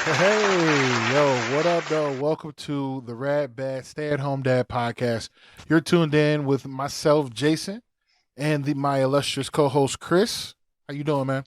Hey, yo, what up, though? Welcome to the Rad Bad Stay at Home Dad podcast. You're tuned in with myself, Jason, and my illustrious co-host, Chris. How you doing, man?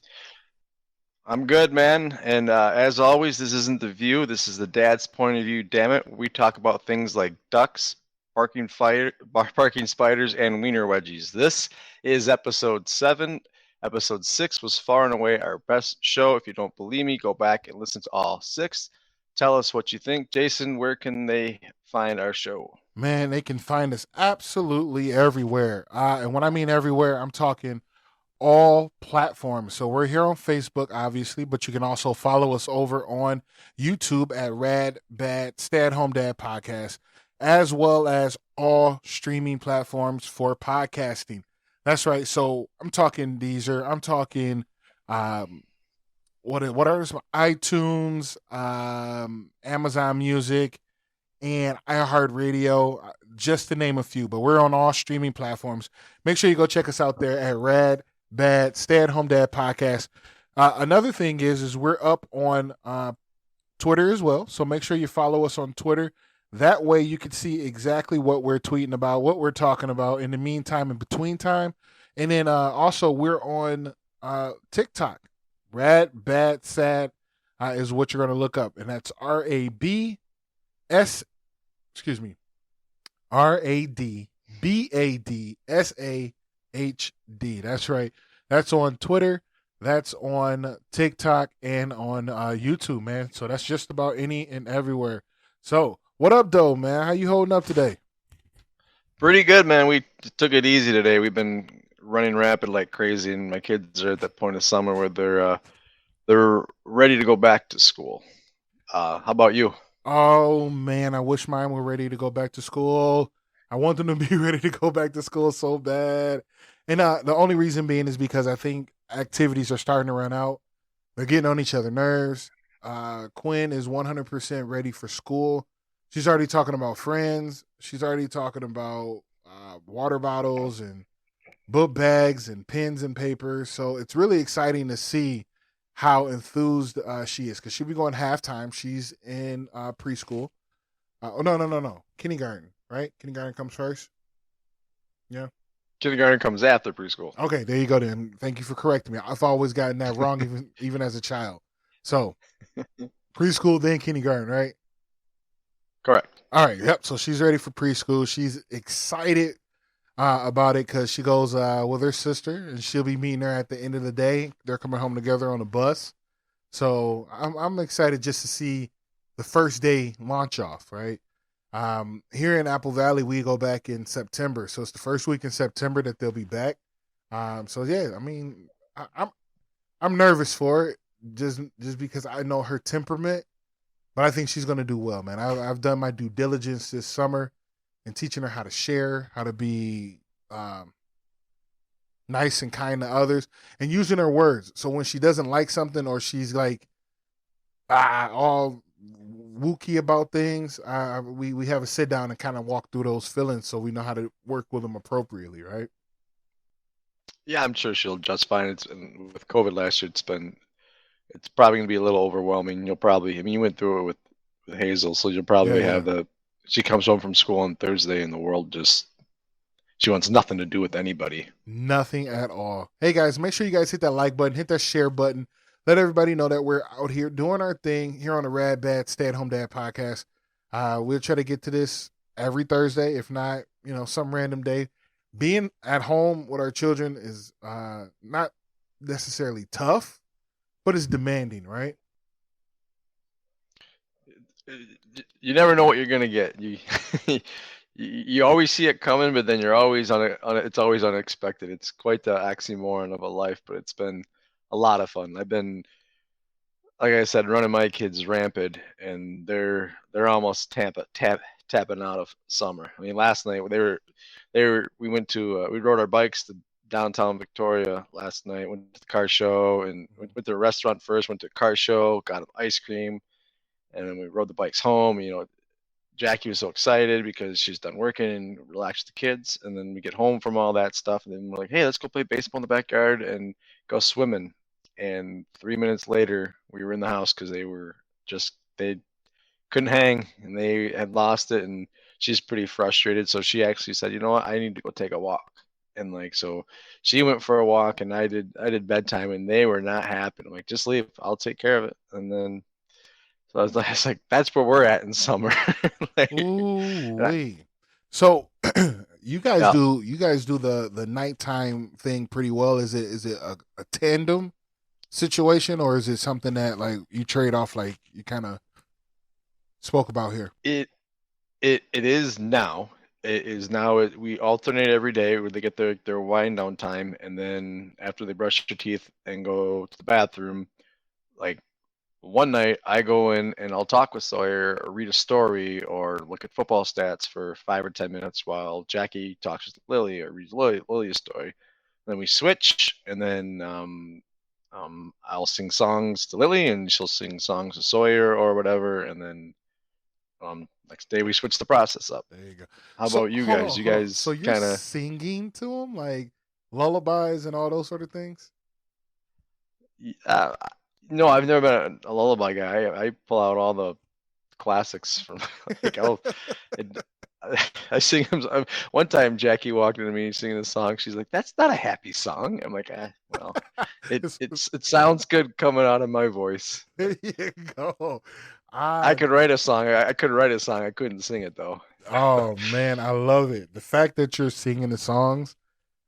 I'm good, man. And as always, this isn't the view. This is the dad's point of view. Damn it, we talk about things like ducks, parking spiders, and wiener wedgies. This is episode 7. Episode 6 was far and away our best show. If you don't believe me, go back and listen to all 6. Tell us what you think, Jason. Where can they find our show? Man, they can find us absolutely everywhere. And when I mean everywhere, I'm talking all platforms. So we're here on Facebook, obviously, but you can also follow us over on YouTube at Rad Bad Stay at Home Dad Podcast, as well as all streaming platforms for podcasting. That's right. So I'm talking Deezer. I'm talking um, what are some iTunes, Amazon Music, and iHeartRadio, just to name a few. But we're on all streaming platforms. Make sure you go check us out there at Rad Bad Stay at Home Dad Podcast. Another thing is we're up on Twitter as well. So make sure you follow us on Twitter. That way you can see exactly what we're tweeting about, what we're talking about in the meantime and between time. And then also we're on TikTok. Rad Bad Sad is what you're going to look up, and that's RABS. Excuse me, RADBADSAHD. That's right. That's on Twitter. That's on TikTok and on YouTube, man. So that's just about any and everywhere. So what up, though, man? How you holding up today? Pretty good, man. We took it easy today. We've been running rapid like crazy, and my kids are at that point of summer where they're ready to go back to school. How about you? Oh man, I wish mine were ready to go back to school. I want them to be ready to go back to school so bad. And the only reason being is because I think activities are starting to run out. They're getting on each other's nerves. Quinn is 100% ready for school. She's already talking about friends. She's already talking about water bottles and book bags and pens and paper. So it's really exciting to see how enthused she is because she'll be going halftime. She's in preschool. Oh no, kindergarten, right? Kindergarten comes first. Yeah. Kindergarten comes after preschool. Okay, there you go. Then thank you for correcting me. I've always gotten that wrong, even as a child. So preschool, then kindergarten, right? Correct. All right. Yep. So she's ready for preschool. She's excited about it because she goes with her sister, and she'll be meeting her at the end of the day. They're coming home together on a bus. So I'm excited just to see the first day launch off, right? Here in Apple Valley, we go back in September, so it's the first week in September that they'll be back. So yeah, I mean, I'm nervous for it, just because I know her temperament, but I think she's gonna do well, man. I've done my due diligence this summer in teaching her how to share, how to be um, nice and kind to others, and using her words. So when she doesn't like something or she's like all wooky about things, we have a sit down and kind of walk through those feelings so we know how to work with them appropriately, right? Yeah, I'm sure she'll just fine. It's and with COVID last year. It's probably gonna be a little overwhelming. You'll probably, I mean, you went through it with Hazel, so you'll Yeah, probably yeah. have the. She comes home from school on Thursday, and the world just she wants nothing to do with anybody. Nothing at all. Hey guys, make sure you guys hit that like button, hit that share button. Let everybody know that we're out here doing our thing here on the Rad Bad Stay at Home Dad podcast. We'll try to get to this every Thursday, if not, some random day. Being at home with our children is not necessarily tough, but it's demanding, right? You never know what you're gonna get. You you always see it coming, but then you're always it's always unexpected. It's quite the oxymoron of a life, but it's been a lot of fun. I've been, like I said, running my kids rampant, and they're almost tapping out of summer. I mean, last night they were we went to we rode our bikes to downtown Victoria last night. Went to the car show and went to a restaurant first. Went to a car show, got ice cream, and then we rode the bikes home. Jackie was so excited because she's done working and relaxed the kids. And then we get home from all that stuff, and then we're like, hey, let's go play baseball in the backyard and go swimming. And 3 minutes later, we were in the house because they were just they couldn't hang and they had lost it, and she's pretty frustrated. So she actually said, you know what, I need to go take a walk. And like so she went for a walk and I did bedtime and they were not happy. I'm like, just leave, I'll take care of it. And then so I was like that's where we're at in summer. Like, Ooh wee. So yeah, you guys do the nighttime thing pretty well. Is it a tandem situation, or is it something that like you trade off like you kind of spoke about here? it it is now. It is now. We alternate every day where they get their wind down time, and then after they brush their teeth and go to the bathroom, like one night I go in and I'll talk with Sawyer or read a story or look at football stats for 5 or 10 minutes while Jackie talks with Lily or reads Lily a story. Then we switch, and then I'll sing songs to Lily and she'll sing songs to Sawyer or whatever, and then next day we switch the process up. There you go. How So about you guys? You hold on. So guys you're kind of singing to them like lullabies and all those sort of things? uh, no, I've never been a lullaby guy. I pull out all the classics from like it, I sing them. One time Jackie walked into me singing a song. She's like, "That's not a happy song." I'm like, well, it sounds good coming out of my voice. There you go. I I could write a song. I could write a song. I couldn't sing it though. Oh man, I love it. The fact that you're singing the songs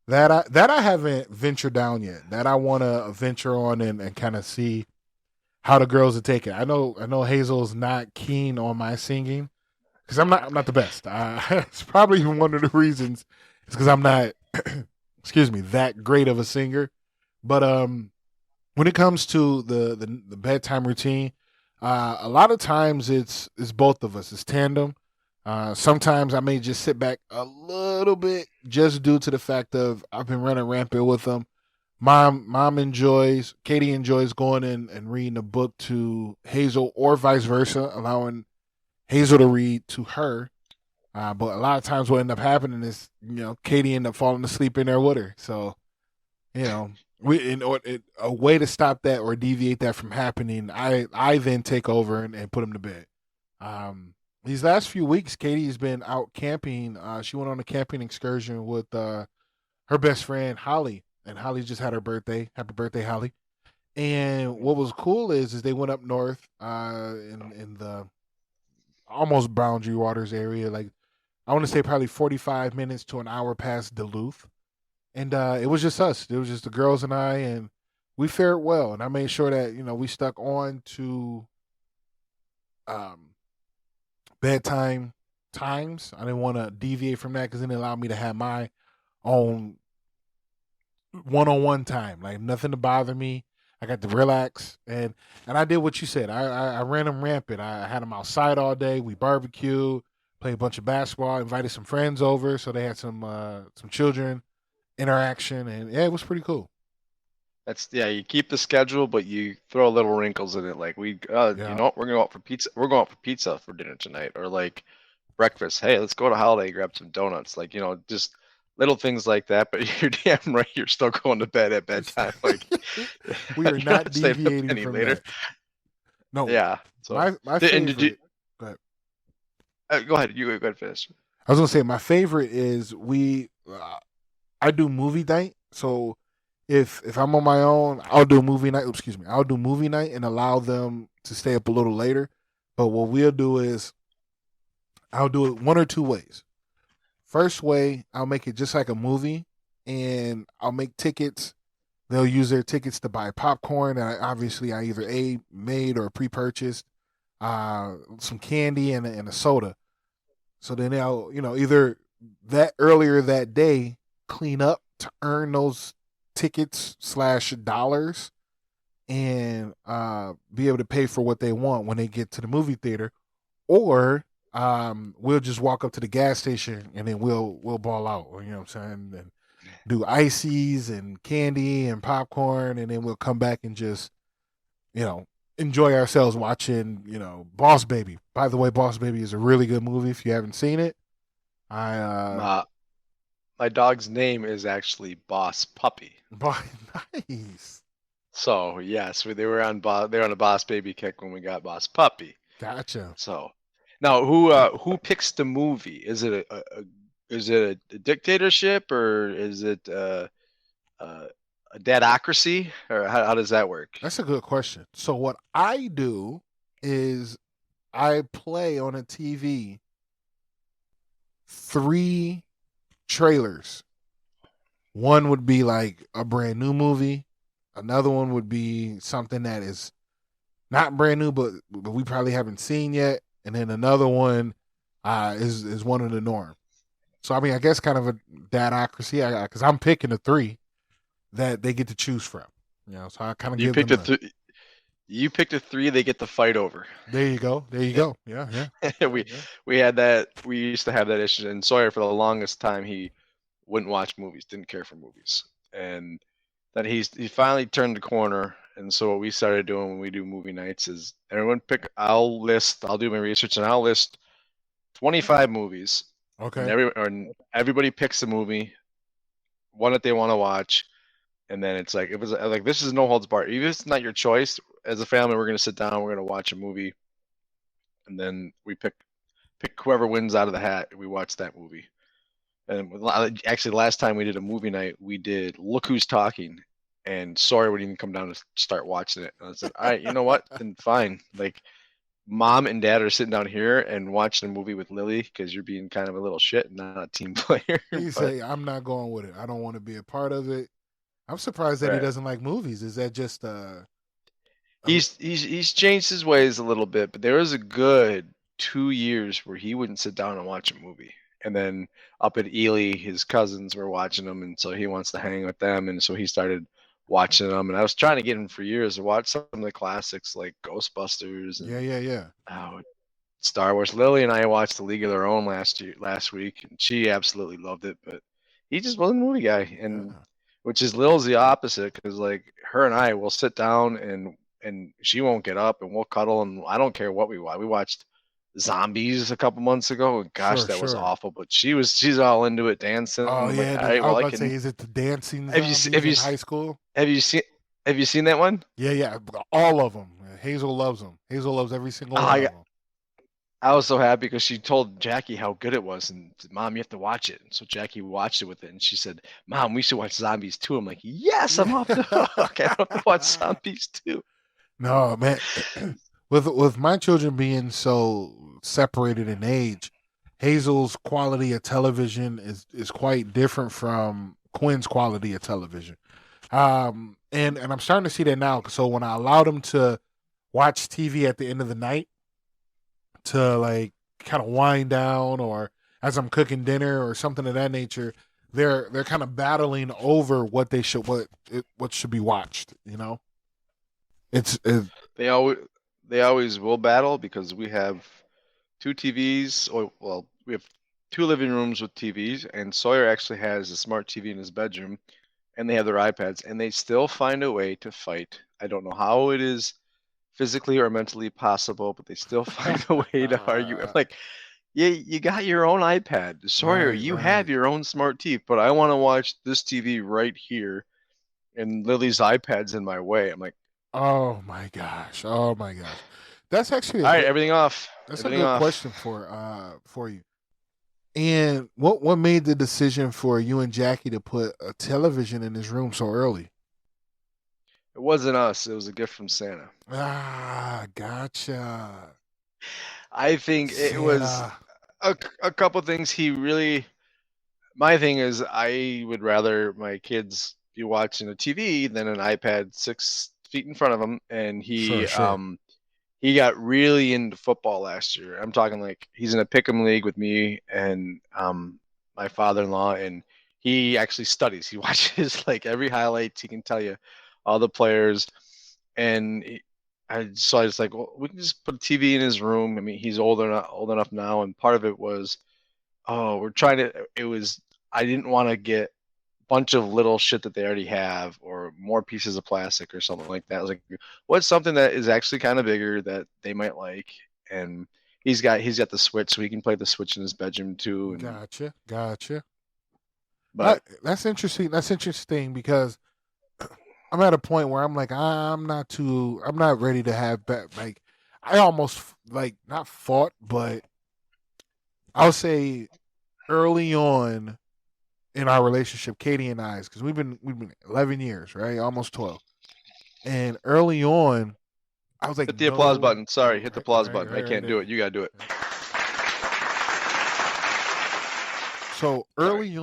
that I haven't ventured down yet. That I want to venture on and kind of see how the girls are taking. I know Hazel's not keen on my singing because I'm not the best. It's probably one of the reasons. It's because I'm not, excuse me, that great of a singer. But when it comes to the bedtime routine, a lot of times it's both of us. It's tandem. Sometimes I may just sit back a little bit just due to the fact of I've been running rampant with them. Katie enjoys going in and reading a book to Hazel or vice versa, allowing Hazel to read to her. But a lot of times what end up happening is, Katie end up falling asleep in there with her. So, you know, a way to stop that or deviate that from happening, I then take over and put them to bed. These last few weeks, Katie has been out camping. She went on a camping excursion with her best friend Holly, and Holly just had her birthday. Happy birthday, Holly! And what was cool is they went up north, in the almost Boundary Waters area. Like I want to say probably 45 minutes to an hour past Duluth, and it was just us. It was just the girls and I, and we fared well. And I made sure that we stuck on to um, bedtime times. I didn't want to deviate from that because then it allowed me to have my own one-on-one time, like nothing to bother me. I got to relax, and I did what you said. I ran them rampant. I had them outside all day. We barbecued, played a bunch of basketball, invited some friends over, so they had some children interaction, and yeah, it was pretty cool. That's yeah. You keep the schedule, but you throw little wrinkles in it. Like you Yeah, know what? We're going out for pizza. We're going out for pizza for dinner tonight, or like breakfast. Hey, let's go to Holiday, grab some donuts. Like just little things like that. But you're damn right. You're still going to bed at bedtime. Like we are you're not not staying up deviating any from later. that. No, Yeah. So my and did you favorite. Go ahead. go ahead? You go ahead finish. I was gonna say my favorite is I do movie night. So if I'm on my own, I'll do movie night. Excuse me, I'll do movie night and allow them to stay up a little later. But what we'll do is I'll do it one or two ways. First way, I'll make it just like a movie, and I'll make tickets. They'll use their tickets to buy popcorn. And obviously, I either made or pre-purchased some candy and a soda. So then they'll either that earlier that day clean up to earn those tickets slash dollars and be able to pay for what they want when they get to the movie theater, or we'll just walk up to the gas station and then we'll ball out. You know what I'm saying? And do ices and candy and popcorn, and then we'll come back and just you know enjoy ourselves watching Boss Baby. By the way, Boss Baby is a really good movie. If you haven't seen it, I My my dog's name is actually Boss Puppy. boy, nice. So yes, they were on they were on a Boss Baby kick when we got Boss Puppy. Gotcha. So now who picks the movie? Is it is it a dictatorship or is it uh, a dadocracy or how does that work? That's a good question. So what I do is I play on a TV three trailers. One would be like a brand new movie. Another one would be something that is not brand new, but we probably haven't seen yet. And then another one is one of the norm. So I mean, I guess kind of a dadocracy, because I'm picking the three that they get to choose from. So I kind of You give picked them a the. you picked a three they get to fight over. There you go. There you go. Yeah, yeah, we we had that we used to have that issue and Sawyer for the longest time he wouldn't watch movies, didn't care for movies. And then he finally turned the corner. And so what we started doing when we do movie nights is I'll do my research and I'll list 25 movies and Okay. everybody picks a movie, one that they want to watch. And then it's like, if it's like, this is no holds barred. Even if it's not your choice, as a family, we're going to sit down, we're going to watch a movie. And then we pick whoever wins out of the hat. We watch that movie. And actually, last time we did a movie night, we did Look Who's Talking, and Sawyer would even come down to start watching it. And I said, all right, you know what? Then fine. Like, mom and dad are sitting down here and watching a movie with Lily because you're being kind of a little shit and not a team player. He But say, "I'm not going with it. I don't want to be a part of it." I'm surprised that he right, doesn't like movies. Is that just a he's changed his ways a little bit, but there was a good 2 years where he wouldn't sit down and watch a movie. And then up at Ely, his cousins were watching them, and so he wants to hang with them, and so he started watching them. And I was trying to get him for years to watch some of the classics like Ghostbusters yeah, and yeah, yeah. uh, Star Wars. Lily and I watched The League of Their Own last week, and she absolutely loved it. But he just wasn't a movie guy, and Yeah. which is Lil's the opposite because like her and I will sit down and she won't get up and we'll cuddle and I don't care what we watch. We watched Zombies a couple months ago. And gosh, Sure, that was sure. awful. But she's all into it, dancing. Oh I'm like, yeah, all right, I was well I about to say, can. is it the dancing Have you zombies have you in high school? have you seen have you seen that one? Yeah, yeah, all of them. Hazel loves them. Hazel loves every single Oh, one of them. I was so happy because she told Jackie how good it was, and said, Mom, you have to watch it. And so Jackie watched it with it, and she said, Mom, we should watch Zombies too. I'm like, yes, I'm off the hook. I don't have to watch Yeah. Zombies too. No, man. With my children being so separated in age, Hazel's quality of television is quite different from Quinn's quality of television. And I'm starting to see that now. So when I allowed them to watch TV at the end of the night to like kind of wind down, or as I'm cooking dinner or something of that nature, they're kind of battling over what should be watched. It's They always they always will battle because we have two TVs, or well, we have two living rooms with TVs, and Sawyer actually has a smart TV in his bedroom, and they have their iPads, and they still find a way to fight. I don't know how it is physically or mentally possible, but they still find a way to argue. I'm like, yeah, you got your own iPad. Sawyer, right, you have right. your own smart TV, but I want to watch this TV right here, and Lily's iPad's in my way. I'm like, Oh my gosh. Oh my gosh. That's actually a all right, good everything off, that's a everything good off. question for you. And what made the decision for you and Jackie to put a television in this room so early? It wasn't us. It was a gift from Santa. Ah, gotcha. I think it was Santa. a couple things he really. My thing is, I would rather my kids be watching a TV than an iPad 6 feet in front of them. And Sure, sure. he got really into football last year. I'm talking like he's in a pick'em league with me and my father-in-law, and he actually studies. He watches like every highlights. He can tell you all the players, and I was like, well, we can just put a TV in his room. I mean, he's old enough now, and part of it was, oh, we're trying to. It was I didn't want to get a bunch of little shit that they already have or more pieces of plastic or something like that. I was like, what's something that is actually kind of bigger that they might like? And he's got the Switch, so he can play the Switch in his bedroom too. And Gotcha. Gotcha. but That's interesting. That's interesting because I'm at a point where I'm like, I'm not ready to have like, I almost like not fought, but I'll say early on in our relationship, Katie and I's, because we've been 11 years, right, almost 12, and early on, I was like, Hit the applause no, button. Sorry, hit the right, applause right, button. I right, right can't do there. it. You gotta do it. So Sorry.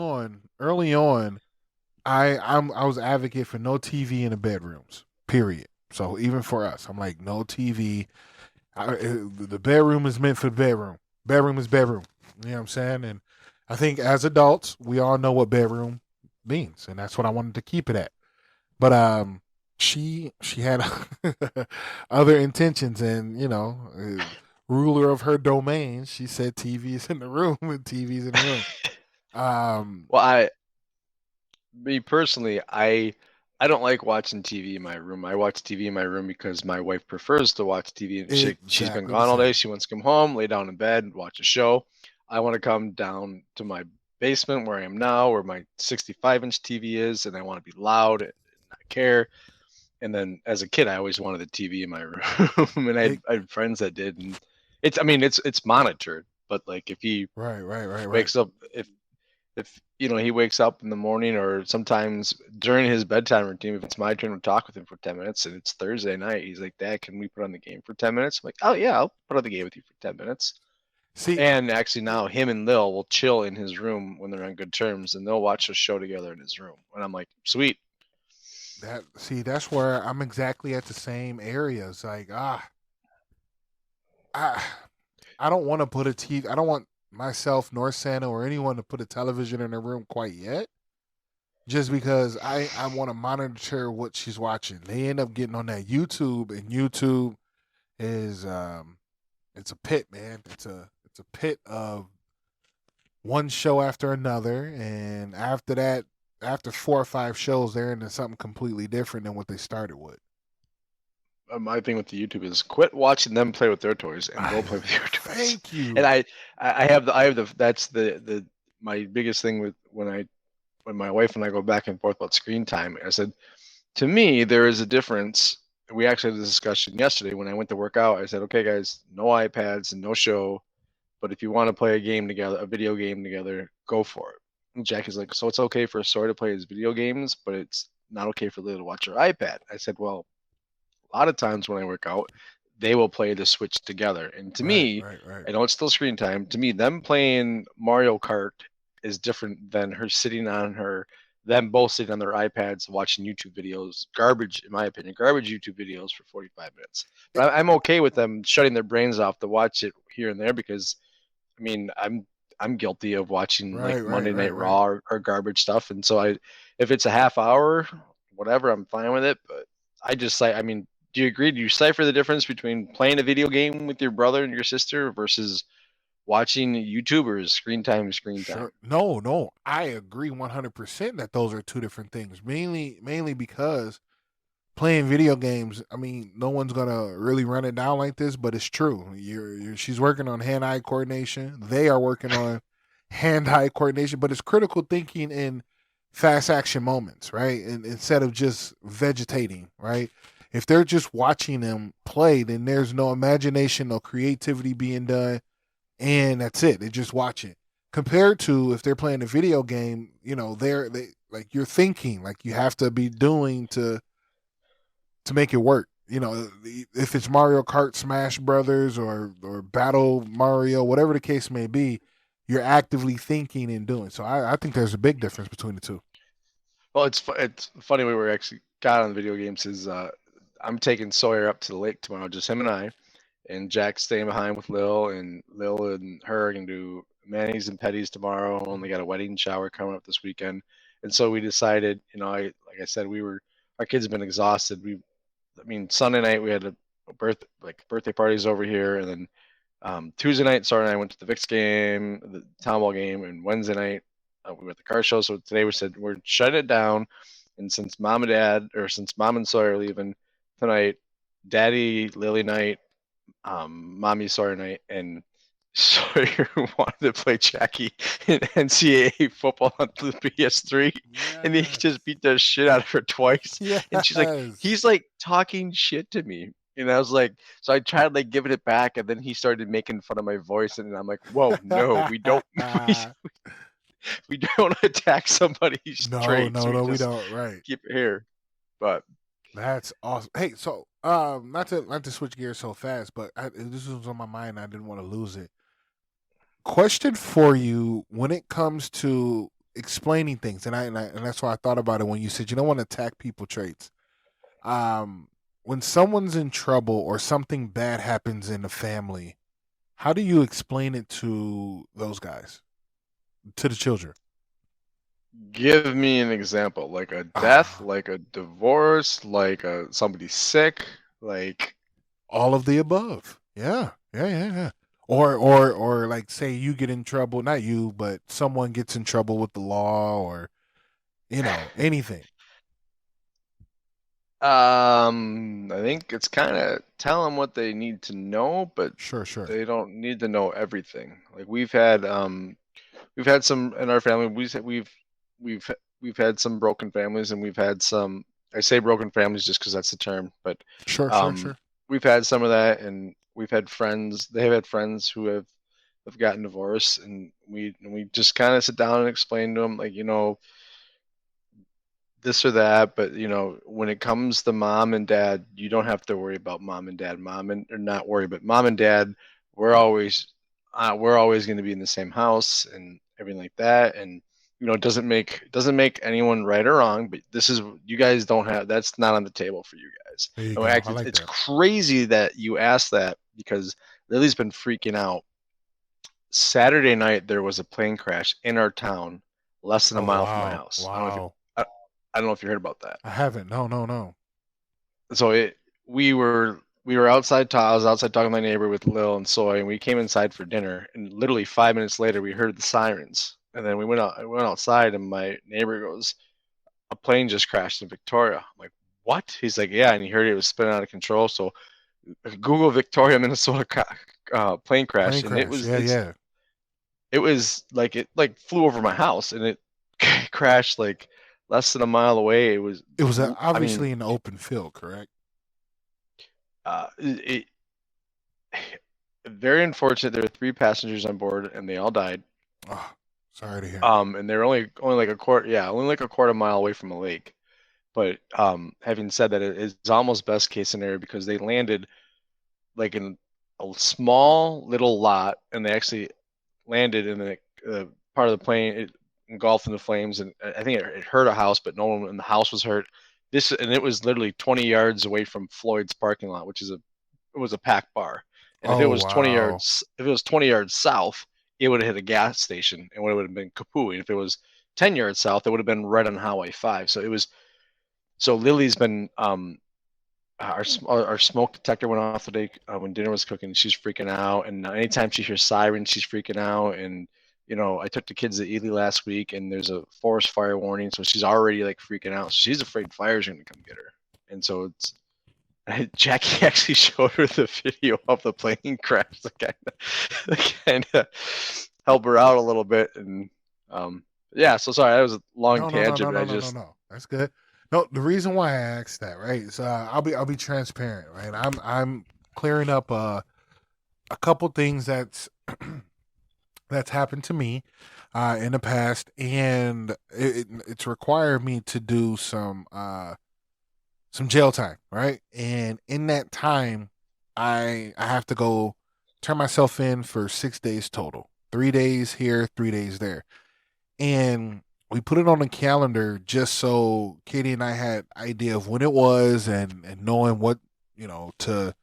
early on, I was advocate for no TV in the bedrooms. Period. So even for us, I'm like no TV. The bedroom is meant for the bedroom. Bedroom is bedroom. You know what I'm saying? And I think as adults, we all know what bedroom means, and that's what I wanted to keep it at. But she had other intentions, and ruler of her domain, she said TV is in the room and TV's in the room. Um, Well, me personally, I don't like watching TV in my room. I watch TV in my room because my wife prefers to watch TV. She's been exactly the gone all day. same. She wants to come home, lay down in bed, watch a show. I want to come down to my basement where I am now, where my 65-inch TV is, and I want to be loud and not care. And then as a kid, I always wanted the TV in my room, and It, I had friends that did. And I mean, it's monitored, but like if he right, right, right, right. wakes up, if he wakes up in the morning or sometimes during his bedtime routine, if it's my turn to talk with him for 10 minutes and it's Thursday night, he's like, Dad, can we put on the game for 10 minutes? I'm like, oh yeah, I'll put on the game with you for 10 minutes. See And actually now him and Lil will chill in his room when they're on good terms and they'll watch a show together in his room, and I'm like, sweet. that's where I'm exactly at the same areas. Like I I don't want to put a TV. I don't want myself nor Santa or anyone to put a television in their room quite yet. Just because I want to monitor what she's watching. They end up getting on that YouTube, and YouTube is it's a pit, man. It's a pit of one show after another, and after that, after 4 or 5 shows, they're into something completely different than what they started with. My thing with the YouTube is quit watching them play with their toys and go play with your toys. Thank And you. I have the that's the my biggest thing with when my wife and I go back and forth about screen time. I said, to me, there is a difference. We actually had this discussion yesterday when I went to work out. I said, okay, guys, no iPads and no show, but if you want to play a game together, a video game together, go for it. And Jack is like, so it's okay for Sawyer to play his video games, but it's not okay for Lily to watch her iPad. I said, well, a lot of times when I work out, they will play the Switch together. And to Right, me, right, right. I know it's still screen time. To me, them playing Mario Kart is different than them both sitting on their iPads watching YouTube videos. Garbage, in my opinion, garbage YouTube videos for 45 minutes. It, But I'm okay with them shutting their brains off to watch it here and there because, I mean, I'm guilty of watching like right, right, Monday Night right, right. Raw or garbage stuff, and so if it's a half hour, whatever, I'm fine with it. But I mean, do you agree? Do you cipher the difference between playing a video game with your brother and your sister versus watching YouTubers? Screen time is screen time. Sure. No, no. I agree 100% that those are two different things. Mainly because playing video games, I mean, no one's going to really run it down like this, but it's true. She's working on hand-eye coordination. They are working on hand-eye coordination, but it's critical thinking in fast action moments, right? And instead of just vegetating, right? If they're just watching them play, then there's no imagination, no creativity being done, and that's it. They just watch it. Compared to if they're playing a video game, they like you're thinking, like you have to be doing to make it work. If it's Mario Kart, Smash Brothers, or Battle Mario, whatever the case may be, you're actively thinking and doing. So I think there's a big difference between the two. Well, it's funny we were actually got on video games. Is I'm taking Sawyer up to the lake tomorrow, just him and I, and Jack's staying behind with Lil and her are gonna do manis and petties tomorrow. Only got a wedding shower coming up this weekend, and so we decided, I like I said, our kids have been exhausted. I mean, Sunday night we had a birthday parties over here, and then Tuesday night, Saturday night, I went to the Vicks game, the town ball game, and Wednesday night we were at the car show. So today we said we're shutting it down, and since mom and Sawyer are leaving tonight, Daddy Lily night, mommy Sawyer night, and So you wanted to play Jackie in NCAA football on the PS3, and he just Yes. beat the shit out of her twice. And she's like, Yes. he's like talking shit to me. And I was like, so I tried like giving it back, and then he started making fun of my voice, and I'm like, whoa, no, we don't, we, we don't attack somebody's No, traits. no, We no, we just don't. Right. keep it here. But That's awesome. Hey, so not to switch gears so fast, but this was on my mind. I didn't want to lose it. Question for you: when it comes to explaining things, and that's why I thought about it when you said you don't want to attack people traits. Um, when someone's in trouble or something bad happens in the family, how do you explain it to those guys, to the children? give me an example, like a death, Ah, like a divorce, like somebody sick, like all of the above. Yeah, yeah, yeah, yeah. Or like say you get in trouble, not you, but someone gets in trouble with the law, or anything. I think it's kind of tell them what they need to know, but Sure, sure, they don't need to know everything. Like we've had some in our family. We've we've had some broken families, and we've had some. I say broken families just because that's the term, but sure, sure, um, sure. we've had some of that, and we've had friends. They have had friends who have gotten divorced, and we just kind of sit down and explain to them, like, this or that, but when it comes to mom and dad, you don't have to worry about mom and dad. Mom and or not worry, but mom and dad, we're always we're always going to be in the same house and everything like that. And it doesn't make anyone right or wrong, but this is you guys don't have that's not on the table for you guys. There you And go. I actually, like it's that. crazy that you asked that because Lily's been freaking out. Saturday night there was a plane crash in our town, less than a Oh mile from my wow, house. wow. I don't know if you heard about that. I haven't. No, no, no. So we were outside. I was outside talking to my neighbor with Lil and Soy, and we came inside for dinner. And literally 5 minutes later, we heard the sirens. And then we went out. I went outside, and my neighbor goes, "A plane just crashed in Victoria." I'm like, "What?" He's like, "Yeah," and he heard it was spinning out of control. So Google Victoria, Minnesota plane crash, Plane and it crash. was Yeah, it's yeah. it was like it like flew over my house, and it crashed like less than a mile away. It was, It was I mean, obviously in the open field, correct? it very unfortunate. There were three passengers on board, and they all died. Oh, sorry to hear. And they're only like a quarter, yeah, only like a quarter mile away from a lake. But having said that, it's almost best case scenario because they landed like in a small little lot, and they actually landed in the part of the plane it engulfed in the flames, and I think it hurt a house, but no one in the house was hurt. It was literally 20 yards away from Floyd's parking lot, which is it was a packed bar. And Oh wow. if it was 20 yards south, it would have hit a gas station and would have been kapooey. And if it was 10 yards south, it would have been right on Highway 5. So Lily's been our smoke detector went off today when dinner was cooking. She's freaking out, and anytime she hears sirens, she's freaking out. And I took the kids to Ely last week, and there's a forest fire warning, so she's already like freaking out. So she's afraid fire's going to come get her. And so Jackie actually showed her the video of the plane crash to kind of help her out a little bit. And yeah, so sorry, that was a long No, no, no, no, tangent, but no, I no, no, just no. That's good. No, the reason why I asked that, right? is I'll be transparent, right? I'm clearing up a couple things that's happened to me in the past, and it's required me to do some jail time, right? And in that time, I have to go turn myself in for 6 days total. 3 days here, 3 days there. And we put it on the calendar just so Katie and I had idea of when it was, and knowing what, to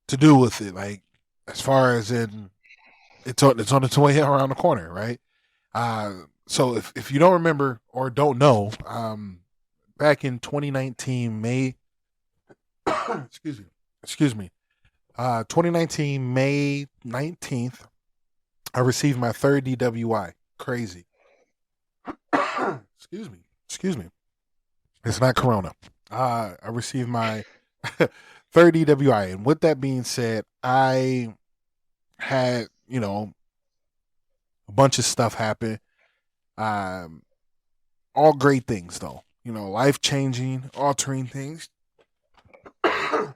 do with it. Like, as far as in it's on its way around the corner, right? So if you don't remember or don't know, back in 2019 May, excuse me, excuse me, 2019 May 19th, I received my third DWI. Crazy. Excuse me. It's not Corona. I received my third DWI, and with that being said, I had you know, a bunch of stuff happened. Um, all great things though. Life changing, altering things. And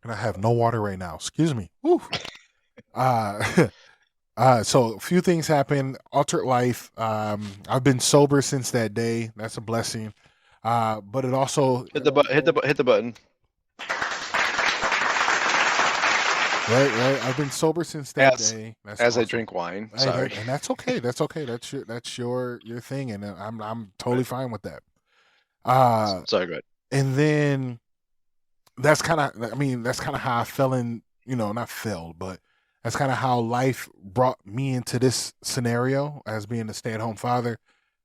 I have no water right now. Excuse me. Woo. Uh, so a few things happened. Altered life. I've been sober since that day. That's a blessing. But it also, Hit the button. Hit the button. right. I've been sober since that As day. That's as I awesome. drink wine. Hey, Sorry. and that's okay. That's okay. That's your thing, and I'm totally Right. fine with that. Uh, Sorry. Go ahead. and then that's kind of, I mean, that's kind of how I fell in. Not fell, but that's kind of how life brought me into this scenario as being a stay-at-home father.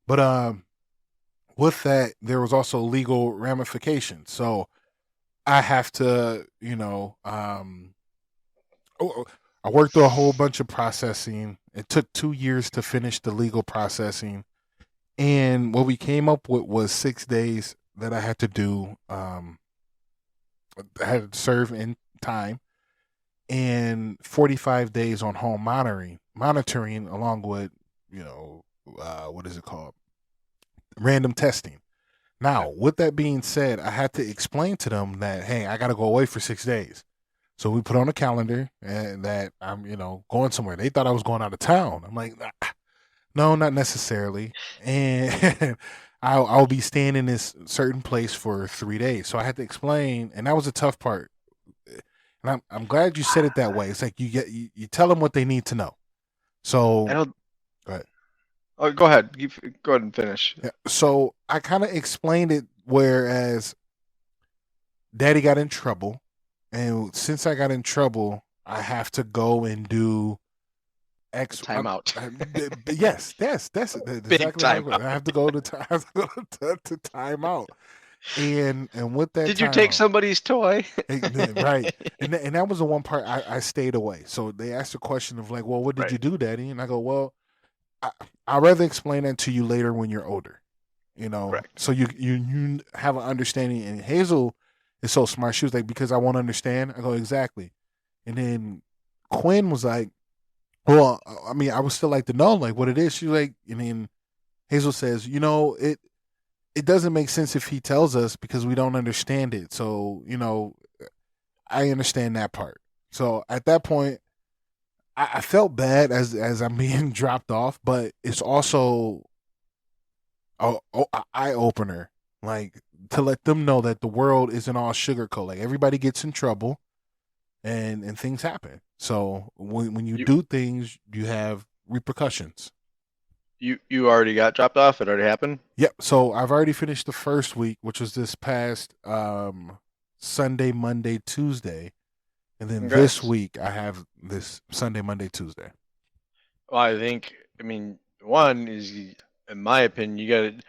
But with that, there was also legal ramifications. So I have to, oh, I worked through a whole bunch of processing. It took 2 years to finish the legal processing. And what we came up with was 6 days that I had to do. I had to serve in time and 45 days on home monitoring along with, what is it called? Random testing. Okay. Now, with that being said, I had to explain to them that, hey, I got to go away for 6 days. So we put on a calendar and that I'm, going somewhere. They thought I was going out of town. I'm like, "Nah, no, not necessarily." And I'll be staying in this certain place for 3 days. So I had to explain, and that was a tough part. And I'm glad you said it that way. It's like you tell them what they need to know. I So, don't. go ahead. Oh, go ahead. Go ahead and finish. Yeah. So I kind of explained it, whereas Daddy got in trouble, and since I got in trouble, I have to go and do A X. timeout. Yes, that's Big exactly how it goes. timeout. I have to go to I have to go to timeout, and with that Did you take timeout, somebody's toy? right, and that was the one part I stayed away. So they asked the question of like, well, what did Right. you do, Daddy? And I go, well, I, I'd rather explain that to you later when you're older. Correct. So you have an understanding. And Hazel is so smart. She was like, because I won't understand. I go, exactly. And then Quinn was like, well, I mean, I would still like to know like what it is. She was like, and then Hazel says, it doesn't make sense if he tells us because we don't understand it. So, I understand that part. So at that point, I felt bad as I'm being dropped off, but it's also a eye opener, like to let them know that the world isn't all sugarcoat. Like everybody gets in trouble, and things happen. So when you You do things, you have repercussions. you already got dropped off. It already happened. Yep. So I've already finished the first week, which was this past Sunday, Monday, Tuesday, and then this Congrats. week I have this Sunday, Monday, Tuesday. Well, I think. I mean, one is, in my opinion, you got to.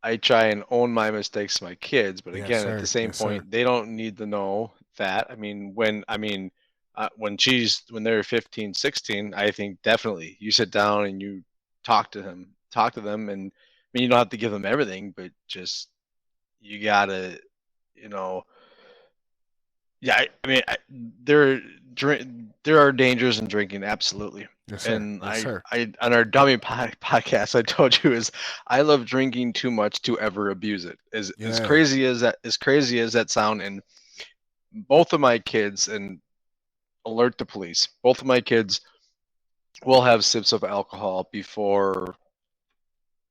I try and own my mistakes to my kids, but Yes, again, at the sir. same Yes, sir. point, they don't need to know that. When they're 15, 16, I think definitely you sit down and you talk to them, and I mean, you don't have to give them everything, but just you gotta, you know, yeah. I mean, drink. There are dangers in drinking, absolutely. Yes, sir. And Yes, sir. I on our dummy podcast, I told you is I love drinking too much to ever abuse it. As Yeah. crazy as that sound. And both of my kids, and alert the police. Both of my kids will have sips of alcohol before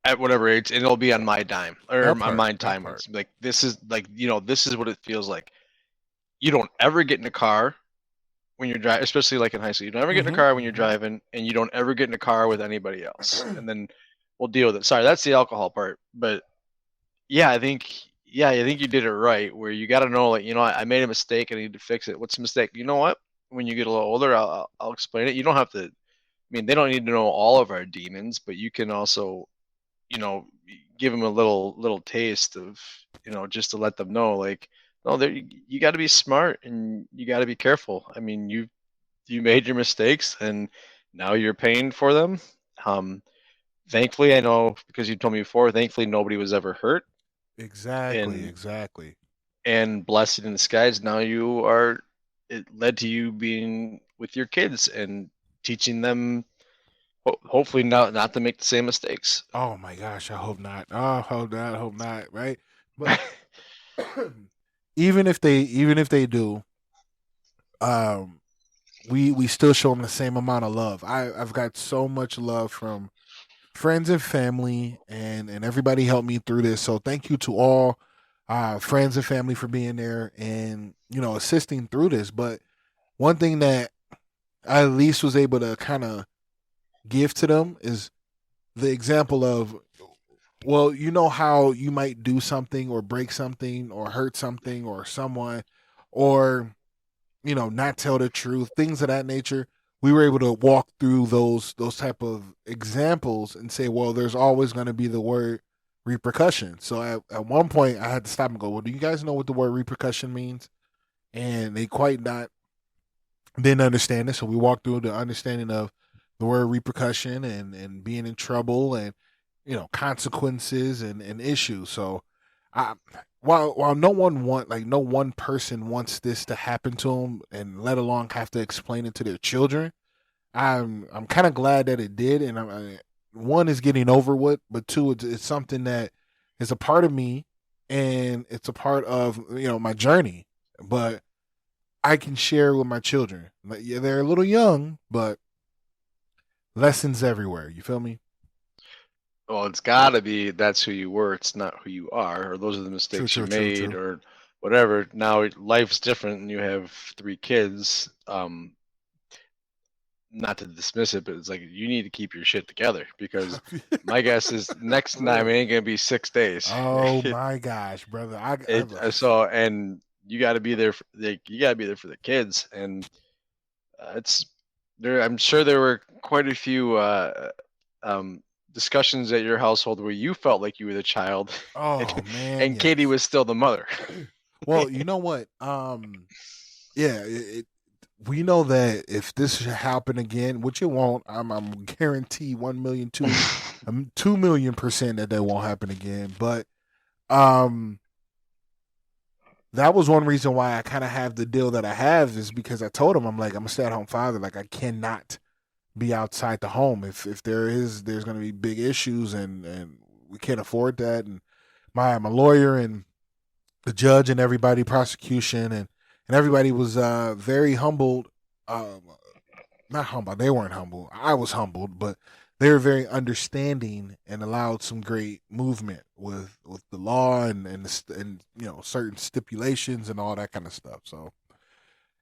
at whatever age, and it'll be on my dime or That on part. my That time. part. It's like this is what it feels like. You don't ever get in a car when you're driving, especially like in high school. You don't ever get in a Mm-hmm. car when you're Mm-hmm. driving, and you don't ever get in a car with anybody else. And then we'll deal with it. Sorry, that's the alcohol part. But I think you did it right. Where you got to know, like, I made a mistake. I need to fix it. What's the mistake? You know what? When you get a little older, I'll explain it. You don't have to. I mean, they don't need to know all of our demons, but you can also, you know, give them a little taste of, just to let them know, like, no, you got to be smart and you got to be careful. I mean, you made your mistakes and now you're paying for them. Um, Thankfully, I know because you told me before, thankfully nobody was ever hurt, Exactly. and Exactly. blessed in disguise. Now it led to you being with your kids, and teaching them hopefully not to make the same mistakes. Oh my gosh, I hope not. Oh, hope not, hope not, right? But even if they do, um, we still show them the same amount of love. I've got so much love from friends and family, and everybody helped me through this. So thank you to all friends and family for being there and assisting through this. But one thing that I at least was able to kind of give to them is the example of, well, you know how you might do something or break something or hurt something or someone, or not tell the truth, things of that nature. We were able to walk through those type of examples and say, well, there's always going to be the word repercussion. So at one point I had to stop and go, well, do you guys know what the word repercussion means? And they quite not didn't understand it. So we walked through the understanding of the word repercussion and being in trouble and consequences and issues. So I while no one person wants this to happen to them, and let alone have to explain it to their children. I'm kind of glad that it did, and one is getting over with, but two, it's something that is a part of me, and it's a part of my journey. But I can share with my children. Like, yeah, they're a little young, but lessons everywhere. You feel me? Well, it's got to be that's who you were. It's not who you are, or those are the True, mistakes you true, true, made, true. or whatever. Now life's different, and you have 3 kids. Not to dismiss it, but it's like you need to keep your shit together because my guess is next For time real. it ain't gonna be 6 days. Oh my gosh, brother! And you got to be there. You got to be there for the kids, and it's there. I'm sure there were quite a few um, discussions at your household where you felt like you were the child, and, oh man, and Katie yes. was still the mother. Well, you know what? Yeah, we know that if this should happen again, which it won't, I'm guarantee 1 million, 2 million% that that won't happen again. But um, that was one reason why I kind of have the deal that I have, is because I told him, I'm like, I'm a stay at home father. Like, I cannot be outside the home. If there's going to be big issues, and we can't afford that. And my lawyer and the judge and everybody, prosecution and everybody was very humbled. Um, Not humbled. They weren't humbled. I was humbled, but they were very understanding and allowed some great movement with the law and certain stipulations and all that kind of stuff. So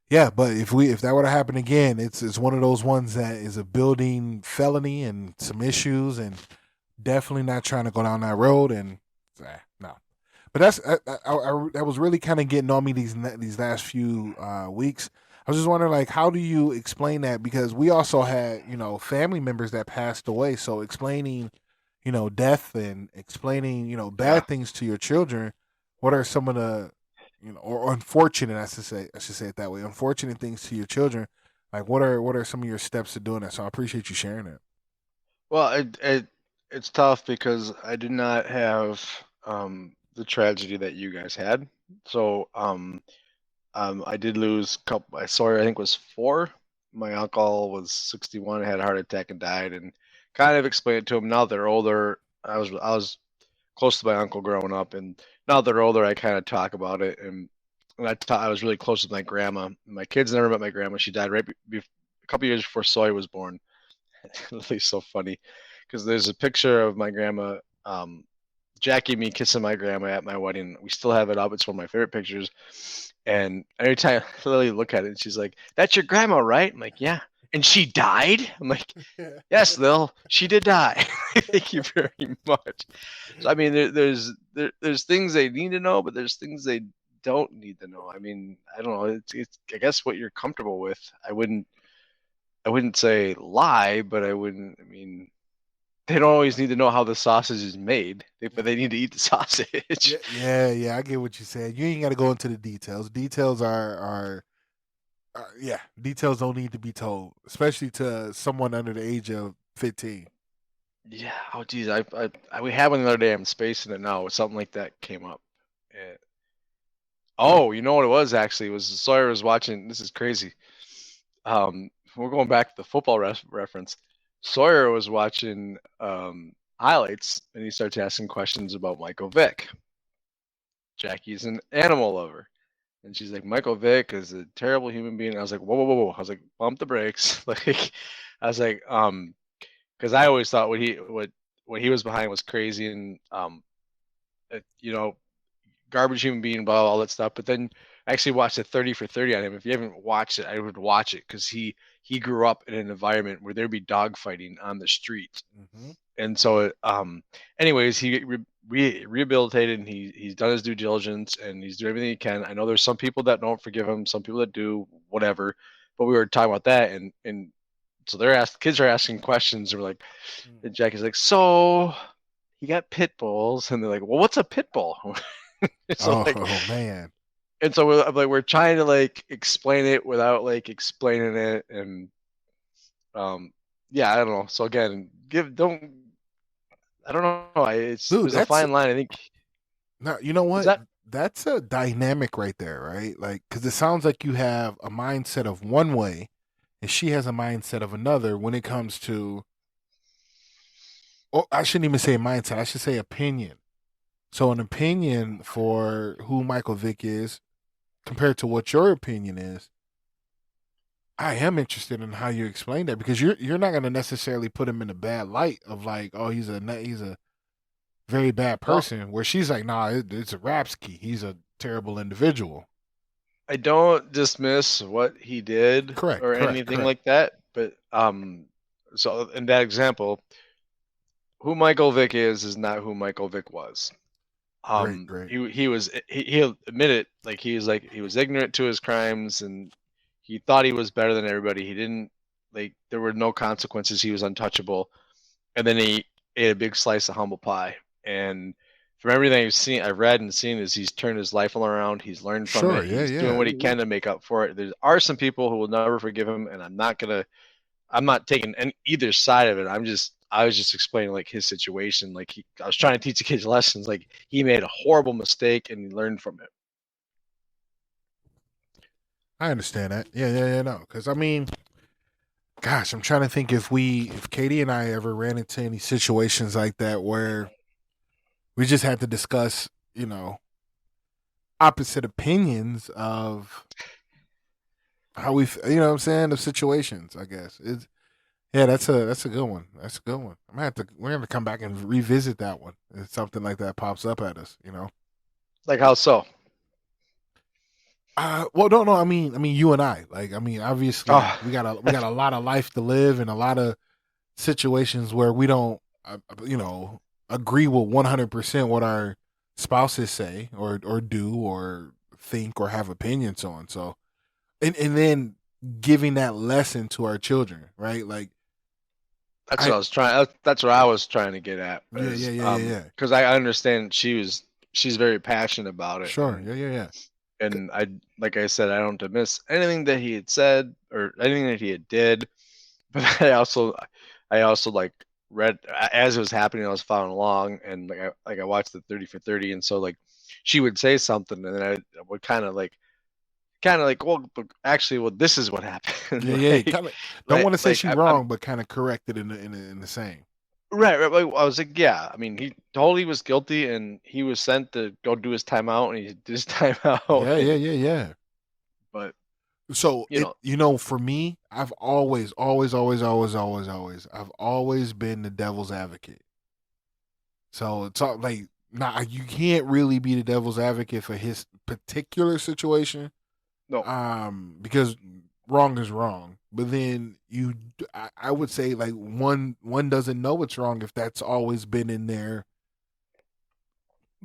yeah, but if that were to happen again, it's one of those ones that is a building felony and some issues, and definitely not trying to go down that road. And no, but that was really kind of getting on me these last few weeks. I was just wondering, like, how do you explain that? Because we also had family members that passed away. So explaining death and explaining Yeah. bad things to your children. What are some of the or unfortunate, I should say it that way, unfortunate things to your children? Like, what are some of your steps to doing that? So I appreciate you sharing that. Well, it's tough because I did not have the tragedy that you guys had. So I did lose a couple. I saw her, I think it was 4. My uncle was 61, had a heart attack and died, and kind of explained it to him. Now they're older. I was close to my uncle growing up, and now they're older. I kind of talk about it, and I was really close with my grandma. My kids never met my grandma. She died a couple years before Sawyer was born. Really so funny because there's a picture of my grandma, Jackie and me kissing my grandma at my wedding. We still have it up. It's one of my favorite pictures. And every time Lily look at it, and she's like, "That's your grandma, right?" I'm like, "Yeah." And she died. I'm like, "Yes, Lil, she did die." Thank you very much. So I mean, there's things they need to know, but there's things they don't need to know. I mean, I don't know. It's I guess what you're comfortable with. I wouldn't say lie, but I wouldn't. I mean, they don't always need to know how the sausage is made, but they need to eat the Yeah, sausage. yeah, yeah. I get what you said. You ain't got to go into the details. Details yeah. Details don't need to be told, especially to someone under the age of 15. Yeah. Oh, geez. We had one the other day. I'm spacing it now. Something like that came up. Yeah. Oh, you know what it was actually? It was Sawyer was watching. This is crazy. we're going back to the football reference. Sawyer was watching highlights, and he starts asking questions about Michael Vick. Jackie's an animal lover. And she's like, Michael Vick is a terrible human being. I was like, whoa, whoa, whoa, whoa. I was like, bump the brakes. Like, I was like, because I always thought what he was behind was crazy and you know, garbage human being, blah, all that stuff. But then I actually watched a 30 for 30 on him. If you haven't watched it, I would watch it because he grew up in an environment where there'd be dog fighting on the street. Mm-hmm. And so anyways, he rehabilitated and he's done his due diligence and he's doing everything he can. I know there's some people that don't forgive him, some people that do, whatever. But we were talking about that and so kids are asking questions and we're like, and Jackie's like, so he got pit bulls, and they're like, well, what's a pit bull? So Oh, like, oh man, and so we're trying to like explain it without like explaining it, and yeah, I don't know. So again, give don't I don't know. dude, There's a that's fine line. I think now. You know is what? that That's a dynamic right there, right? Like, because it sounds like you have a mindset of one way, and she has a mindset of another when it comes to. Oh, I shouldn't even say mindset. I should say opinion. So, an opinion for who Michael Vick is compared to what your opinion is. I am interested in how you explain that because you're not going to necessarily put him in a bad light of like, oh, he's a very bad no. person. Where she's like, nah, it's a Rapsky. He's a terrible individual. I don't dismiss what he did Correct, or correct, anything correct. like that, but so in that example, who Michael Vick is not who Michael Vick was. Great, great. He'll admit it, like he was ignorant to his crimes and he thought he was better than everybody. He didn't, like, there were no consequences. He was untouchable. And then he ate a big slice of humble pie. And from everything I've read and seen, is he's turned his life around. He's learned from Sure, it. yeah, He's doing yeah. what he can to make up for it. There are some people who will never forgive him, and I'm not taking either side of it. I was just explaining like his situation. Like I was trying to teach the kids lessons. Like he made a horrible mistake and he learned from it. I understand that. Yeah, yeah, yeah. No, because I mean, gosh, I'm trying to think if Katie and I ever ran into any situations like that where we just had to discuss, opposite opinions of how you know what I'm saying, of situations. I guess it's yeah, that's a good one. That's a good one. We're gonna have to come back and revisit that one if something like that pops up at us. Like how so? Well, no. I mean, you and I. Like, I mean, obviously, Oh, we got a lot of life to live, and a lot of situations where we don't, agree with 100% what our spouses say or do or think or have opinions on. So, and then giving that lesson to our children, right? Like, that's what I I was trying. That's what I was trying to get at. yeah, yeah, Is yeah, yeah, yeah. because I understand she's very passionate about it, Sure, yeah, yeah, yeah. and like I said, I don't dismiss anything that he had said or anything that he had did, but I also like read as it was happening. I was following along, and I watched the 30 for 30, and so like she would say something, and then I would kind of like, well, but actually, well, this is what happened. Yeah, yeah. Like, Kind of don't right, want to say like she I'm wrong, but kind of correct it in the same. right. Like, I was like, yeah. I mean, he totally was guilty, and he was sent to go do his time out, and he did his time out. Yeah, yeah, And yeah, yeah. but So you know, for me, I've always, always, always, always, always, always, I've always been the devil's advocate. So it's all like, nah, you can't really be the devil's advocate for his particular situation, no, because wrong is wrong. But then I would say like one doesn't know it's wrong if that's always been in their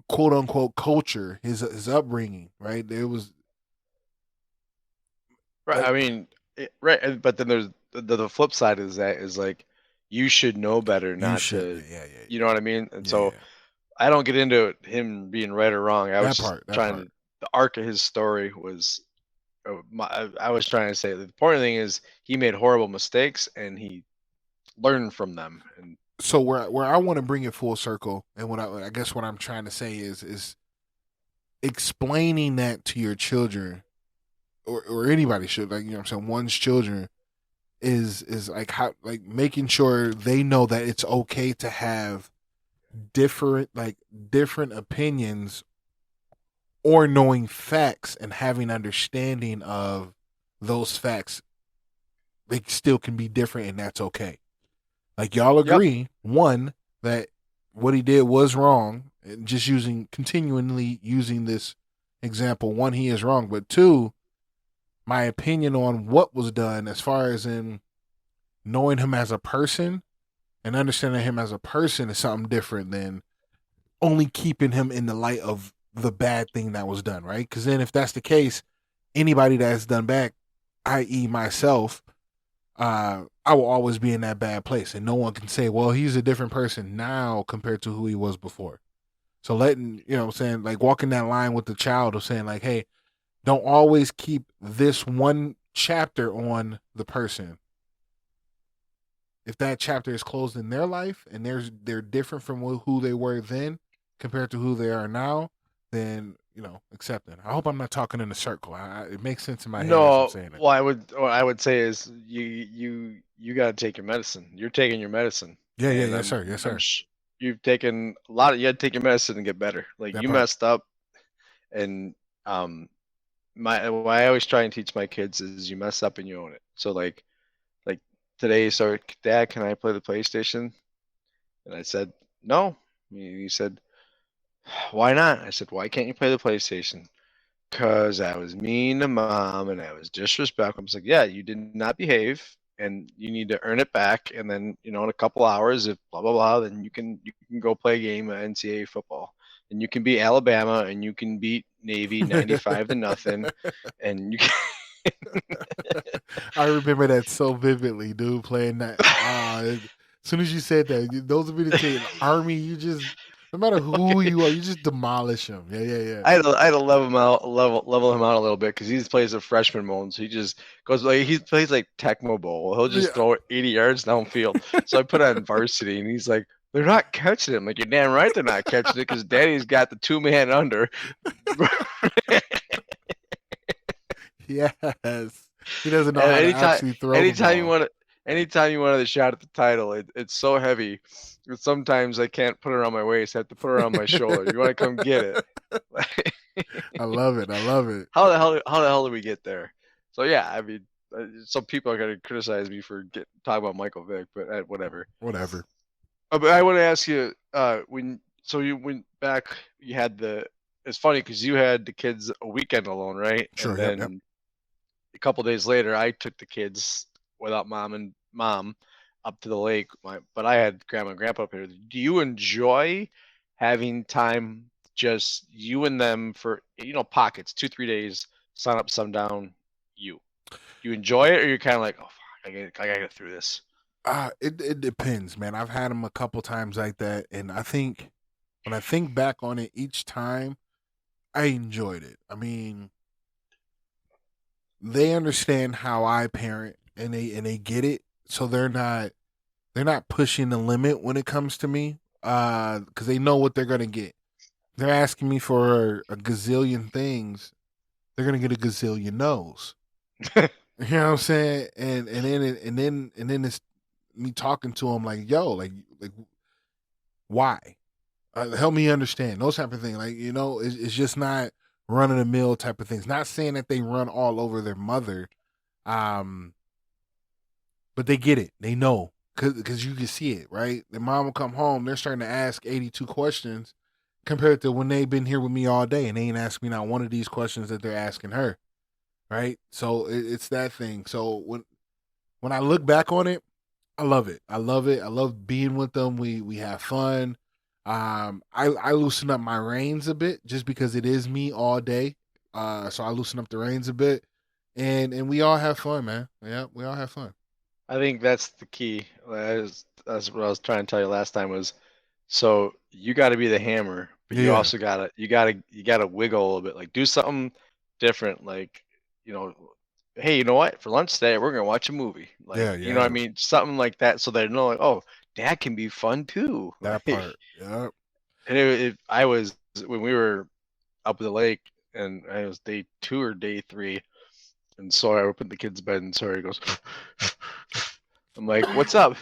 quote unquote culture, his upbringing, right? There was right. like I mean, right. But then there's the flip side is that is like you should know better you not should, to, yeah, yeah, you know what I mean? And yeah, yeah, so yeah. I don't get into him being right or wrong. I was That just part, that trying part. to, the arc of his story was, I was trying to say the important thing is he made horrible mistakes and he learned from them. And So where I want to bring it full circle, and what I guess what I'm trying to say is explaining that to your children, or anybody should, like, you know what I'm saying, one's children, is like how like making sure they know that it's okay to have different opinions or knowing facts and having understanding of those facts. They still can be different, and that's okay. Like y'all Yep. agree, one, that what he did was wrong, and just continually using this example, one, he is wrong, but two, my opinion on what was done as far as in knowing him as a person and understanding him as a person is something different than only keeping him in the light of the bad thing that was done, right? Because then if that's the case, anybody that's done back, i.e., myself, I will always be in that bad place, and no one can say, "Well, he's a different person now compared to who he was before." So letting what I'm saying, like walking that line with the child of saying, like, "Hey, don't always keep this one chapter on the person. If that chapter is closed in their life and they're different from who they were then compared to who they are now, then accept it." I hope I'm not talking in a circle. It makes sense in my head as I'm No, saying it. what I would say is you got to take your medicine. You're taking your medicine, Yeah, yeah, and yes, sir, yes, sir. you've taken a lot of. You had to take your medicine and get better. Like That you part. messed up, and my what I always try and teach my kids is you mess up and you own it. So like today, so Dad, can I play the PlayStation? And I said no. He said, why not? I said, why can't you play the PlayStation? Because I was mean to Mom and I was disrespectful. I was like, yeah, you did not behave and you need to earn it back. And then, in a couple hours, if blah blah blah, then you can go play a game of NCAA football. And you can beat Alabama and you can beat Navy 95-0. And you can I remember that so vividly, dude. Playing that. As soon as you said that, those would be the team. Army, you just no matter who okay. you are, you just demolish them. Yeah, yeah, yeah. I had to level him out a little bit because he plays a freshman mode, so he just goes like he plays like Tecmo Bowl. He'll just Yeah. throw it 80 yards downfield. So I put on varsity, and he's like, "They're not catching it." I'm like, "You're damn right they're not catching it because Daddy's got the 2 man under." Yes. He doesn't know And how to actually throw the anytime ball. anytime you wanted a shot at the title, it's so heavy that sometimes I can't put it on my waist. I have to put it on my shoulder. You want to come get it? I love it. I love it. How the hell did we get there? So yeah, I mean, some people are gonna criticize me for talking about Michael Vick, but whatever. Whatever. But I want to ask you, when so you went back, you had the. It's funny because you had the kids a weekend alone, right? And Sure. Yep. Yep. then a couple days later, I took the kids without mom up to the lake. But I had grandma and grandpa up here. Do you enjoy having time just you and them for pockets, 2 3 days, sun up, sundown? Do you enjoy it, or you're kind of like, oh, fuck, I gotta get through this? It depends, man. I've had them a couple times like that, and I think when I think back on it each time, I enjoyed it. I mean, they understand how I parent, and they get it, so they're not pushing the limit when it comes to me, because they know what they're gonna get. They're asking me for a gazillion things. They're gonna get a gazillion no's. You know what I'm saying? And then it's me talking to them like, yo, like why? Help me understand those type of things. Like it's just not run of the mill type of things. Not saying that they run all over their mother, um, but they get it. They know because you can see it, right? Their mom will come home. They're starting to ask 82 questions compared to when they've been here with me all day and they ain't asked me not one of these questions that they're asking her, right? So it's that thing. So when I look back on it, I love it. I love it. I love being with them. We have fun. I loosen up my reins a bit just because it is me all day. So I loosen up the reins a bit, and we all have fun, man. Yeah, we all have fun. I think that's the key. That's what I was trying to tell you last time was, so you got to be the hammer, but you Yeah, also gotta wiggle a little bit, like do something different, like you know, hey, you know what? For lunch today, we're gonna watch a movie, like yeah, you know what I yeah. mean, something like that, so they know, like, oh, Dad can be fun too, That like. part. Yeah. And I was when we were up at the lake, and it was day 2 or day 3. And Sawyer opened the kid's bed, and Sawyer goes, I'm like, what's up?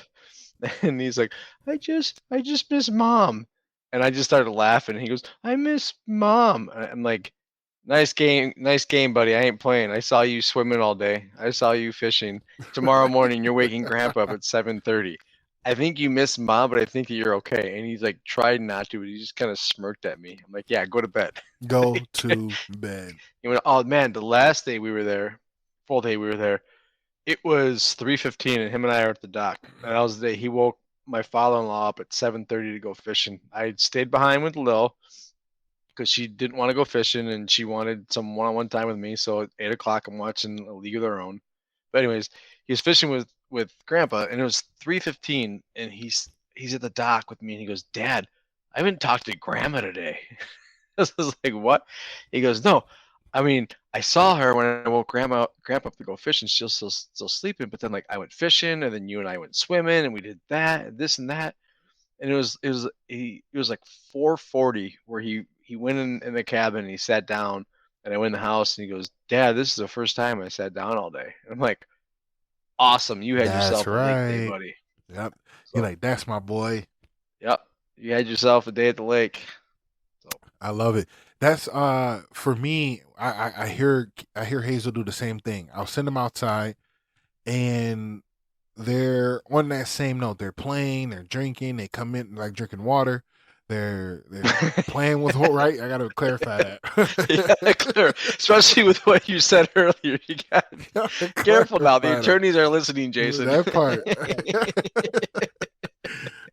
And he's like, I just miss mom. And I just started laughing. He goes, I miss mom. I'm like, nice game, buddy. I ain't playing. I saw you swimming all day. I saw you fishing. Tomorrow morning, you're waking Grandpa up at 7:30. I think you miss mom, but I think that you're okay. And he's like, tried not to, but he just kind of smirked at me. I'm like, yeah, go to bed. Go to bed. He went, oh man, the last day we were there, full day we were there, it was 3:15, and him and I are at the dock. And that was the day he woke my father-in-law up at 7:30 to go fishing. I stayed behind with Lil because she didn't want to go fishing and she wanted some one-on-one time with me. So at 8 o'clock, I'm watching A League of Their Own. But anyways, he was fishing with Grandpa, and it was 3:15, and he's at the dock with me, and he goes, Dad, I haven't talked to Grandma today. I was like, what? He goes, no. I mean, I saw her when I woke Grandpa up to go fishing. She's still sleeping. But then like I went fishing, and then you and I went swimming, and we did that and this and that. And it was like 4:40 where he went in the cabin and he sat down, and I went in the house and he goes, Dad, this is the first time I sat down all day. And I'm like, awesome, you had That's yourself a lake day, right. buddy. Yep. You're So like, that's my boy. yep, you had yourself a day at the lake. So I love it. That's for me, I hear Hazel do the same thing. I'll send them outside and they're on that same note. They're playing, they're drinking, they come in like drinking water. They're playing with right. I gotta clarify yeah, that. clear. Especially with what you said earlier. You got Gotta careful now. The clarify that. attorneys are listening, Jason. That part.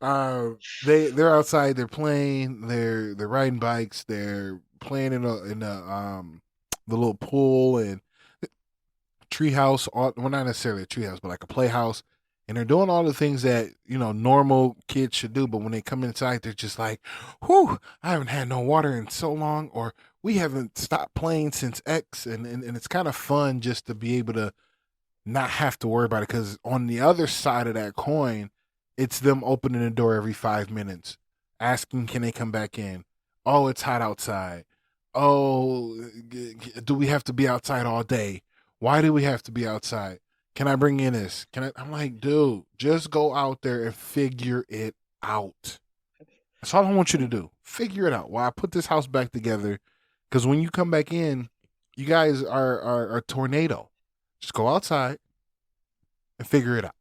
They're outside. They're playing. They're riding bikes. They're playing in the little pool and treehouse. Well, not necessarily a treehouse, but like a playhouse. And they're doing all the things that normal kids should do. But when they come inside, they're just like, "Whew, I haven't had no water in so long," or "We haven't stopped playing since X." And it's kind of fun just to be able to not have to worry about it because on the other side of that coin, it's them opening the door every 5 minutes, asking, "Can they come back in?" Oh, it's hot outside. Oh, do we have to be outside all day? Why do we have to be outside? Can I bring in this? Can I? I'm like, dude, just go out there and figure it out. That's all I want you to do. Figure it out. While I put this house back together, because when you come back in, you guys are a tornado. Just go outside and figure it out.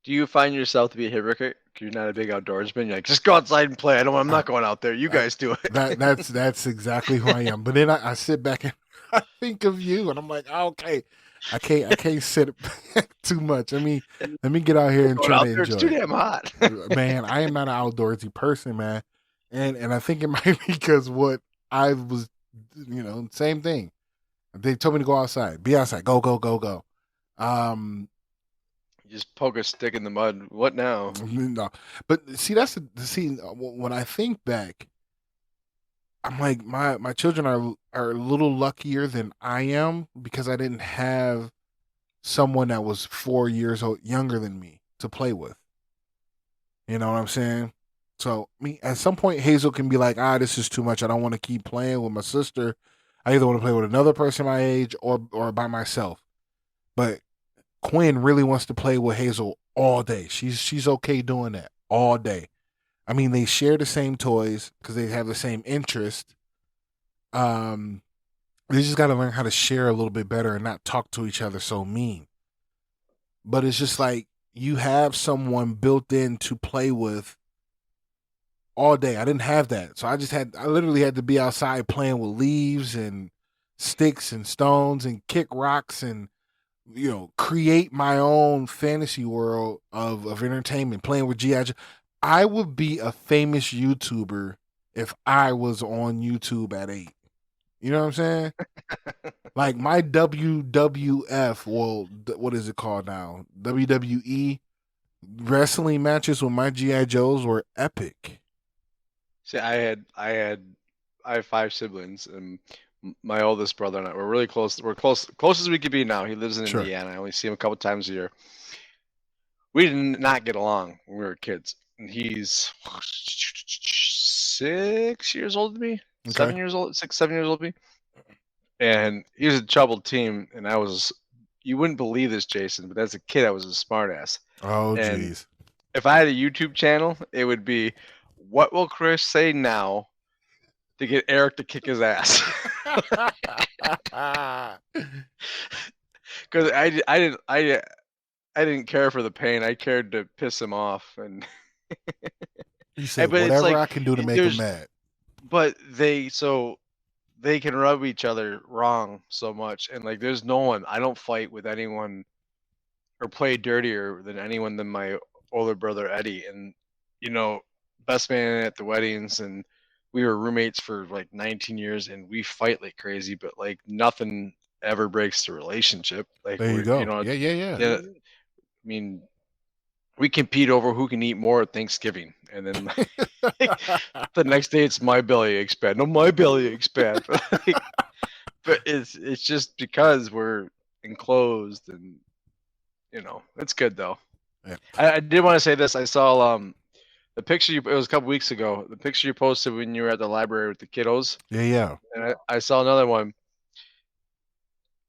Do you find yourself to be a hypocrite? You're not a big outdoorsman. You're like, just go outside and play. I'm Uh, not going out there. You uh, guys do that it. that's exactly who I am. But then I sit back and I think of you, and I'm like, okay, I can't sit back too much. Let me get out here and Going try to out there, it's too enjoy it. damn hot. Man, I am not an outdoorsy person, man, and I think it might be because what I was, same thing. They told me to go outside, be outside, go go go go. Um, You just poke a stick in the mud. What now? no, but see that's see when I think back, I'm like my children are a little luckier than I am because I didn't have someone that was 4 years old younger than me to play with. You know what I'm saying? So me at some point Hazel can be like, this is too much. I don't want to keep playing with my sister. I either want to play with another person my age or by myself. But Quinn really wants to play with Hazel all day. She's okay doing that all day. I mean, they share the same toys because they have the same interest. Um, they just got to learn how to share a little bit better and not talk to each other so mean. But it's just like you have someone built in to play with all day. I didn't have that. So I literally had to be outside playing with leaves and sticks and stones and kick rocks and, create my own fantasy world of entertainment, playing with G.I. Joe. I would be a famous YouTuber if I was on YouTube at 8. You know what I'm saying? Like my WWF, well, what is it called now? WWE wrestling matches with my GI Joes were epic. See, I have 5 siblings, and my oldest brother and I, we're really close. We're close as we could be now. He lives in Sure. Indiana. I only see him a couple times a year. We did not get along when we were kids. And he's 6 years older than me, Okay. 7 years old, 6, 7 years older than me. and he was a troubled team, and I was. You wouldn't believe this, Jason, but as a kid, I was a smartass. Oh, And geez. if I had a YouTube channel, it would be, "What will Chris say now to get Eric to kick his ass?" Because I didn't care for the pain. I cared to piss him off, and You said but it's whatever like I can do to make them there's, mad. but they can rub each other wrong so much, and like there's no one. I don't fight with anyone or play dirtier than anyone than my older brother Eddie, and you know, best man at the weddings, and we were roommates for like 19 years, and we fight like crazy, but like nothing ever breaks the relationship. Like There you we're, you go. know, Yeah, yeah, yeah. yeah, I mean, we compete over who can eat more at Thanksgiving, and then like, the next day it's my belly aches bad. No, my belly aches bad. But it's just because we're enclosed, and it's good though. Yeah. I did want to say this. I saw the picture it was a couple weeks ago. The picture you posted when you were at the library with the kiddos, Yeah, yeah. and I saw another one.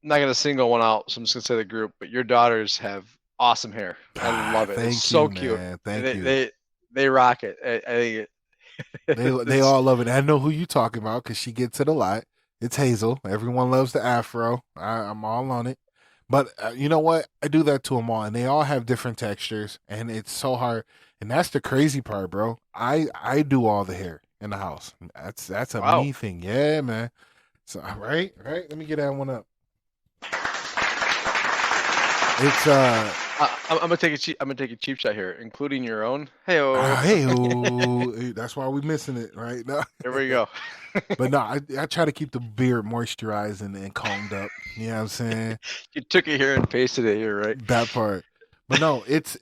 I'm not gonna single one out, so I'm just gonna say the group. But your daughters have awesome hair. I Ah, love it. It's thank so you, cute. man. And Thank they you. they, they rock it. I think They it's all love it. I know who you talking about because she gets it a lot. It's Hazel. Everyone loves the afro. I'm all on it. But you know what? I do that to them all, and they all have different textures, and it's so hard. And that's the crazy part, bro. I do all the hair in the house. That's a wow. me thing. Yeah, man. So right, right. Let me get that one up. It's I'm gonna take a cheap. I'm gonna take a cheap shot here, including your own. Hey, hey, oh, that's why we missing it right now. there we go. But no, I try to keep the beard moisturized and combed up. You know what I'm saying? You took it here and pasted it here, right? That part. But no, it's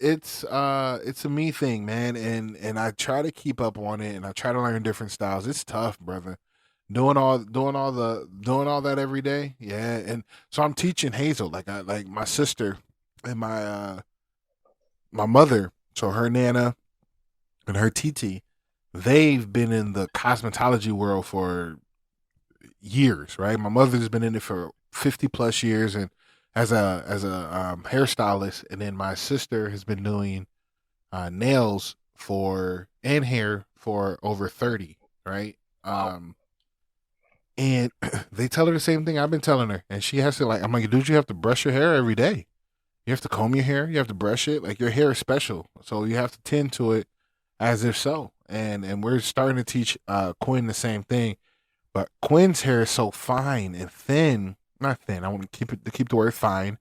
a me thing, man, and I try to keep up on it and I try to learn different styles. It's tough, brother. Doing all that every day. Yeah. And so I'm teaching Hazel, like my sister and my mother, so her nana and her TT, they've been in the cosmetology world for years, right? My mother's been in it for 50 plus years and as a hairstylist, and then my sister has been doing nails for and hair for over 30, right? Wow. And they tell her the same thing I've been telling her, and she has to I'm like, dude, you have to brush your hair every day. You have to comb your hair. You have to brush it. Like your hair is special, so you have to tend to it as if so. And we're starting to teach Quinn the same thing, but Quinn's hair is so fine and thin. Not thin. I want to keep the word fine.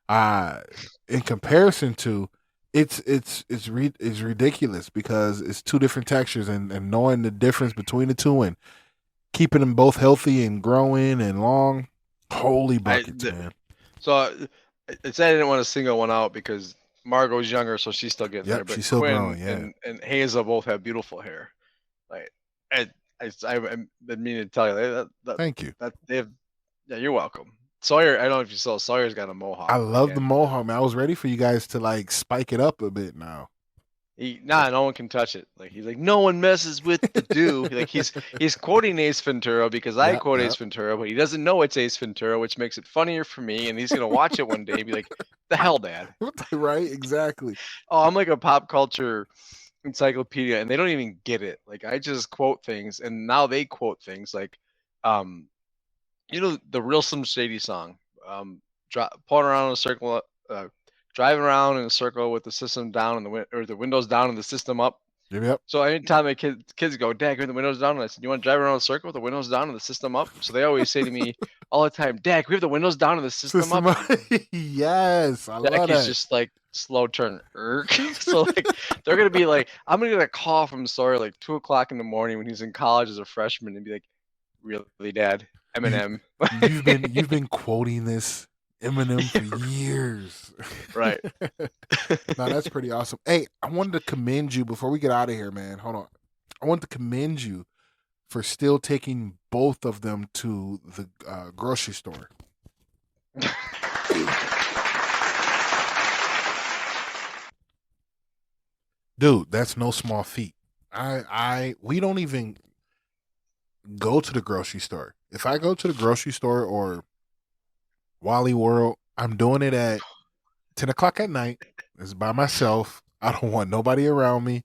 Uh, in comparison to, it's ridiculous because it's two different textures, and knowing the difference between the two and keeping them both healthy and growing and long. Holy buckets, man. So I said I didn't want to single one out because Margot's younger, so she's still getting there. Yep, But she's still Quinn growing. Yeah. and Hazel both have beautiful hair. Like I've been meaning to tell you Thank you. that they have. Yeah, you're welcome. Sawyer, I don't know if you saw, Sawyer's got a I mohawk. Like, love the mohawk, man. I was ready for you guys to spike it up a bit now. no one can touch it. Like he's like, no one messes with the do. Like he's quoting Ace Ventura because I Yeah, quote yeah. Ace Ventura, but he doesn't know it's Ace Ventura, which makes it funnier for me. And he's gonna watch it one day and be like, "The hell, Dad!" Right, exactly. Oh, I'm like a pop culture encyclopedia, and they don't even get it. Like I just quote things, and now they quote things like, um, the real Slim Shady song, pulling around in a circle, driving around in a circle with the system down and or the windows down and the system up. Yep, yep. So anytime my kids go, Dad, can we have the windows down? And I said, you want to drive around in a circle with the windows down and the system up? So they always say to me all the time, Dad, can we have the windows down and the system up? Yes, I love Jackie's that. just like slow turn. So like they're gonna be like, I'm gonna get a call from Sawyer like 2 o'clock in the morning when he's in college as a freshman and be like, really, Dad? You, Eminem. you've been quoting this Eminem for years. Right. No, that's pretty awesome. Hey, I wanted to commend you before we get out of here, man. Hold on. I want to commend you for still taking both of them to the grocery store. Dude, that's no small feat. We don't even go to the grocery store. if I go to the grocery store or Wally World, I'm doing it at 10 o'clock at night. It's by myself. I don't want nobody around me.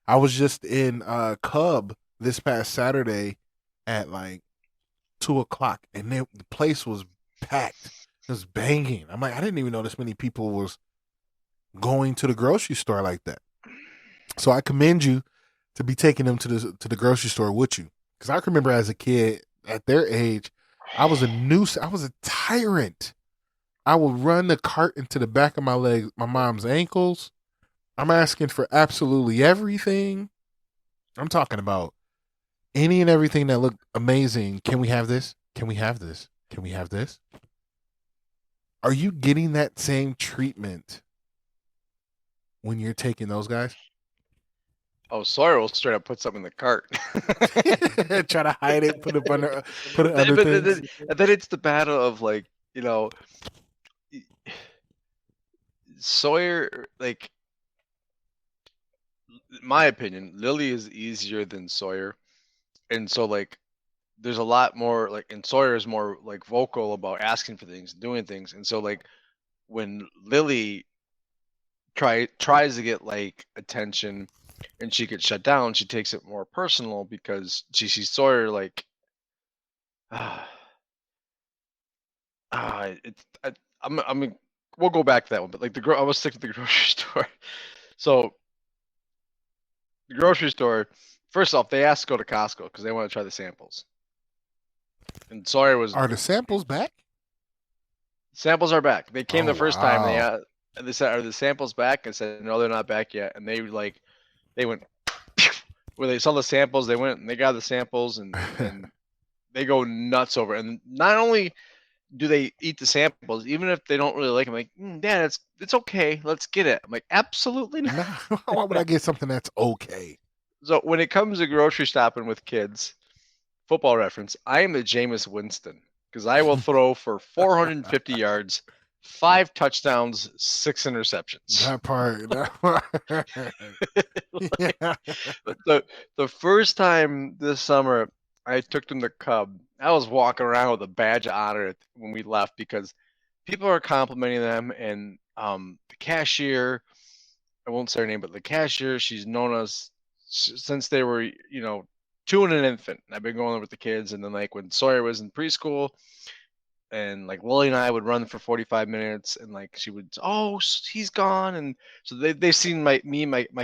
I was just in Cub this past Saturday at like 2 o'clock, and the place was packed. It was banging. I'm like, I didn't even know this many people was going to the grocery store like that. So I commend you to be taking them to the grocery store with you, because I can remember as a kid at their age, I was a noose. I was a tyrant. I would run the cart into the back of my legs, my mom's ankles. I'm asking for absolutely everything. I'm talking about any and everything that looked amazing. Can we have this? Can we have this? Can we have this? Are you getting that same treatment when you're taking those guys? Oh, Sawyer will straight up put something in the cart. Try to hide it, put it But under things. then it's the battle of like, you know, Sawyer, like, in my opinion, Lily is easier than Sawyer. And so like there's a lot more like, and Sawyer is more like vocal about asking for things, doing things. And so like when Lily tries to get like attention and she gets shut down, she takes it more personal because she sees Sawyer like it's I mean we'll go back to that one, but like I was sick with the grocery store. So the grocery store, first off, they asked to go to Costco because they want to try the samples. And Sawyer was Are the samples back? samples are back. They came Oh the first time. wow! They said, "Are the samples back?" And said, "No, they're not back yet." And they went where they saw the samples. They went and they got the samples and they go nuts over it. And not only do they eat the samples, even if they don't really like them, like, Dad, it's okay. Let's get it. I'm like, absolutely not. Nah, why would I get something that's okay? So when it comes to grocery shopping with kids, football reference, I am the Jameis Winston because I will throw for 450 yards, 5 touchdowns, 6 interceptions. That part. That part. Like, Yeah. the first time this summer I took them to Cub, I was walking around with a badge of honor when we left because people are complimenting them, and the cashier, I won't say her name, but the cashier, she's known us since they were, two and an infant. I've been going with the kids, and then like when Sawyer was in preschool, and like Lily and I would run for 45 minutes, and like she would, oh, he's gone, and so they've seen my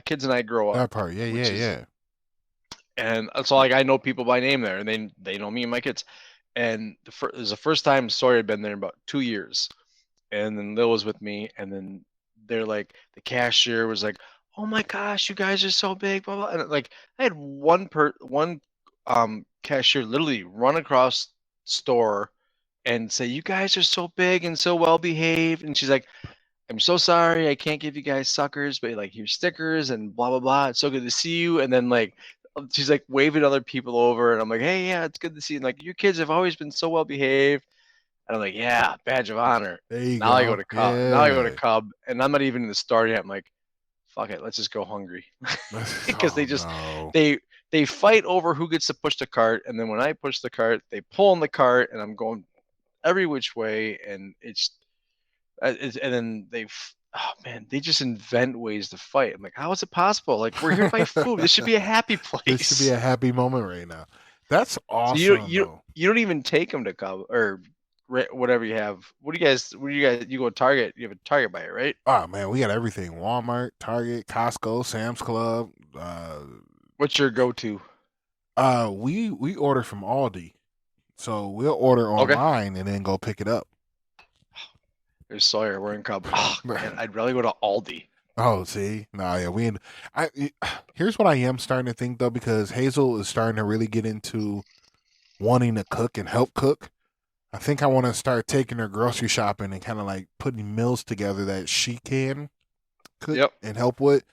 kids and I grow up, That part. Yeah, yeah, which is, yeah. and so like I know people by name there, and they know me and my kids, and it was the first time Sawyer had been there in about 2 years, and then Lil was with me, and then they're like the cashier was like, "Oh my gosh, you guys are so big!" Blah blah. And like I had one cashier literally run across store and say, "You guys are so big and so well behaved," and she's like, "I'm so sorry, I can't give you guys suckers, but like here's stickers and blah blah blah. It's so good to see you." And then like she's like waving other people over, and I'm like, "Hey, yeah, it's good to see you." And like your kids have always been so well behaved. And I'm like, yeah, badge of honor. There you Now I go go. to Cub. Now I go to Yeah. Cub, and I'm not even in the store yet. I'm like, fuck it, let's just go hungry, because Oh no. they they fight over who gets to push the cart, and then when I push the cart, they pull on the cart, and I'm going every which way, and and then oh man, they just invent ways to fight. I'm like, how is it possible? Like we're here to buy food. This should be a happy This should be place. a happy moment right now. That's So you awesome you though. you don't even take them to Cub or whatever you have. What do you guys? You go to Target? You have a Target buy it, right? Oh man, we got everything: Walmart, Target, Costco, Sam's Club. What's your go-to? We order from Aldi, so we'll order Okay, online and then go pick it up. there's Sawyer. We're in Cub. Oh man, I'd rather go to Aldi. Oh, see, no, yeah, I here's what I am starting to think though, because Hazel is starting to really get into wanting to cook and help cook. I think I want to start taking her grocery shopping and kind of like putting meals together that she can cook Yep. and help with,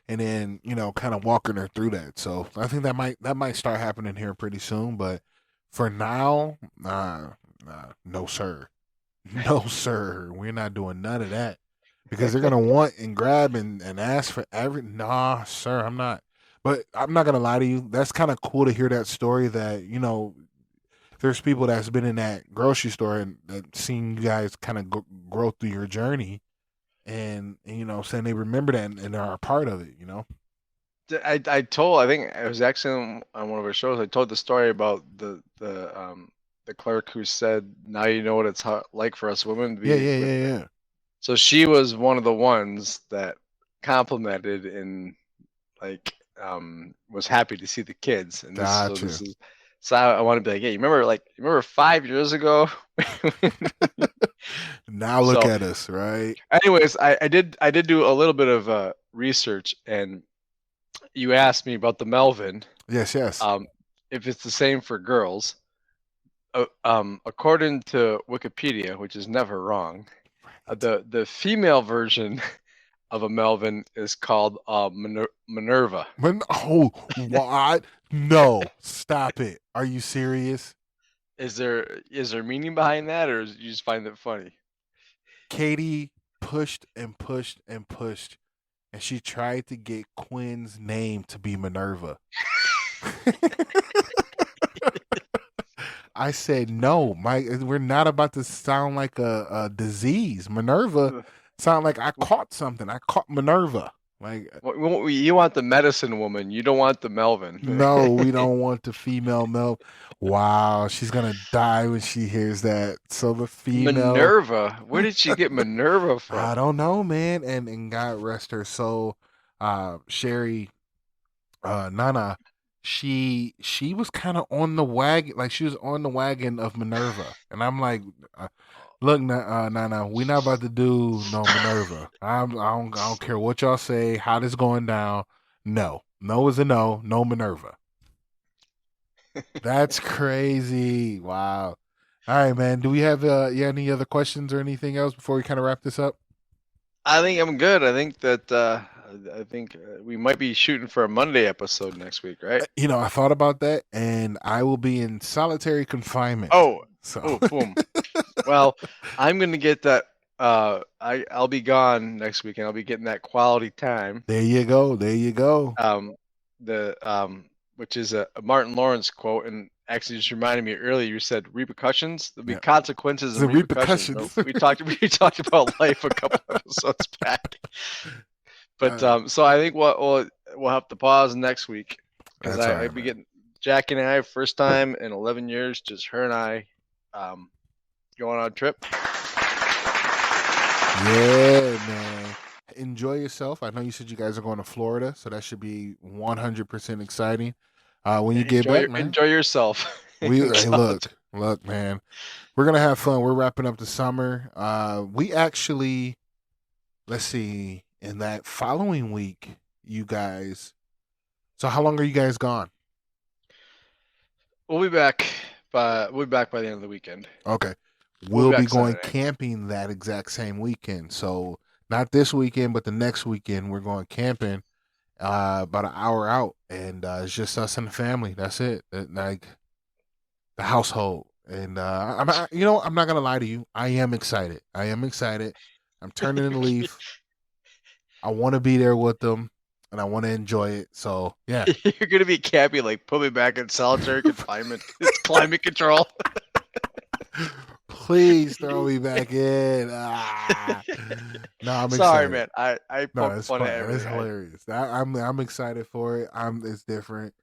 and then kind of walking her through that. So I think that might start happening here pretty soon. But for now, no sir, no sir, we're not doing none of that, because they're gonna want and grab and ask for every. Nah, sir, I'm not. But I'm not gonna lie to you. That's kind of cool to hear that story. That there's people that's been in that grocery store and that seen you guys kind of grow through your journey, and saying they remember that and are a part of it. I think it was actually on one of our shows. I told the story about the clerk who said, "Now you know what it's like for us women to Yeah, be yeah, with." yeah, yeah. So she was one of the ones that complimented and like was happy to see the kids. And this Gotcha. is so I want to be like, "Hey, you remember 5 years ago?" Now look So, at us, right? anyways, I did do a little bit of research, and you asked me about the Melvin, Yes, yes. um, if it's the same for girls. According to Wikipedia, which is never wrong, Right. the female version of a Melvin is called Minerva. Oh, what? No, stop it. Are you serious? Is there meaning behind that, or you just find it funny? Katie pushed and pushed and pushed, and she tried to get Quinn's name to be Minerva. I said no, Mike. We're not about to sound like a disease. Minerva sound like I caught something. I caught Minerva. Like You want the medicine woman. You don't want the Melvin. no, we don't want the female milk. Wow, she's gonna die when she hears that. So the female, Minerva. Where did she get Minerva I from? don't know, man. And God rest her soul. Sherry, Nana, she was kind of on the wagon, like she was on the wagon of Minerva, and I'm like, look, Nana, we not about to do no Minerva. I don't care what y'all say, how this going down. No, no is a no. No Minerva. That's crazy. Wow. All right, man. Do we have any other questions or anything else before we kind of wrap this up? I think I'm good. I think we might be shooting for a Monday episode next week, right? I thought about that, and I will be in solitary confinement. Oh, So oh, boom. Well, I'm gonna get that. I'll be gone next week, and I'll be getting that quality time. there you go. There you go. Um, the which is a Martin Lawrence quote, and actually just reminded me earlier. You said repercussions. There'll be Yeah. consequences and The repercussions. Bro. repercussions. We talked about life a couple episodes back. But Uh, so I think we'll have to pause next week because that's all I right, be man. getting Jack and I first time in 11 years, just her and I, um, going on a trip. Yeah, man. Enjoy yourself. I know you said you guys are going to Florida, so that should be 100% exciting. When you get back, man, Enjoy yourself. hey, look, man, we're gonna have fun. We're wrapping up the summer. We actually, let's see, in that following week, you guys. So how long are you guys gone? We'll be back by the end of the weekend. Okay. We'll be We'll be back going Saturday. camping that exact same weekend. So not this weekend, but the next weekend we're going camping. About an hour out, and it's just us and the family. That's it. Like the household. And I'm not gonna lie to you. I am excited. I am excited. I'm turning in a leaf. I want to be there with them, and I want to enjoy it. So yeah. You're gonna be campy, like put me back in solitary confinement. It's climate control. Please throw me back in. No, I'm Sorry, excited. man. I No, poke it's fun at fun. It's everything. hilarious. I'm excited for it. It's different.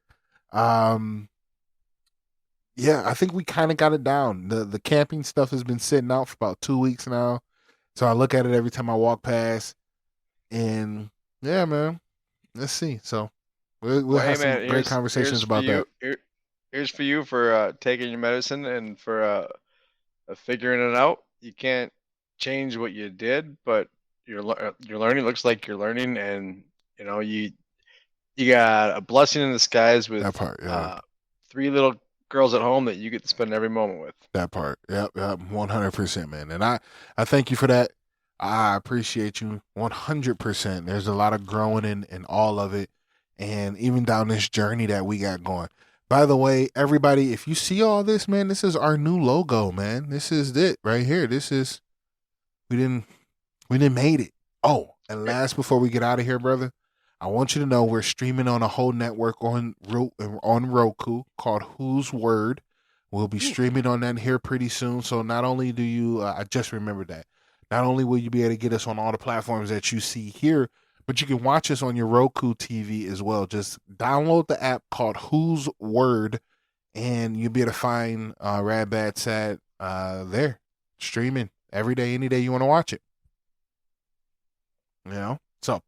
Um, yeah, I think we kind of got it down. The camping stuff has been sitting out for about 2 weeks now. So I look at it every time I walk past, and yeah, man, let's see. So we'll Well, hey have some man, great here's conversations for about that. you. Here's for you for taking your medicine and for figuring it out. You can't change what you did, but you're learning. Looks like you're learning, and you got a blessing in disguise That with part, yeah, three little girls at home that you get to spend every moment with. that part, yep, yep, 100%, man. And I thank you for that. I appreciate you 100%. There's a lot of growing in all of it, and even down this journey that we got going. By the way, everybody, if you see all this, man, this is our new logo, man. This is it right here. This is we didn't we didn't made it. Oh, and last before we get out of here, brother, I want you to know we're streaming on a whole network on Roku called Whose Word. We'll be Ooh. streaming on that here pretty soon. So not only do you, I just remembered that. Not only will you be able to get us on all the platforms that you see here, but you can watch us on your Roku TV as well. Just download the app called Who's Word, and you'll be able to find Rad Bad Sad there streaming every day, any day you want to watch it. So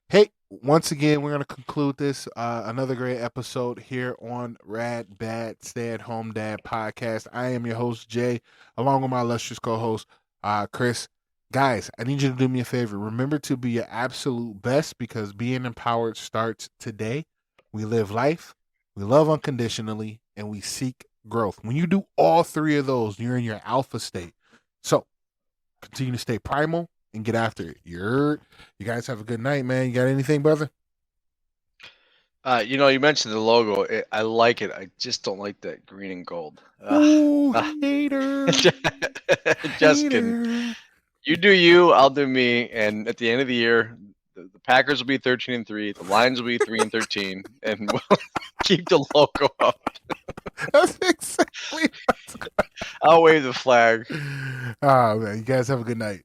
hey, once again, we're going to conclude this another great episode here on Rad Bad Stay at Home Dad podcast. I am your host Jay, along with my illustrious co-host Chris. Guys, I need you to do me a favor. Remember to be your absolute best, because being empowered starts today. We live life, we love unconditionally, and we seek growth. When you do all three of those, you're in your alpha state. So continue to stay primal and get after it. You guys have a good night, man. You got anything, brother? You mentioned the logo. I like it. I just don't like that green and gold. Ooh, Ah. hater, Just kidding. hater. You do you, I'll do me, and at the end of the year, the Packers will be 13-3, the Lions will be 3-13, and we'll keep the logo up. That's exactly. I'll wave the flag. Oh man, you guys have a good night.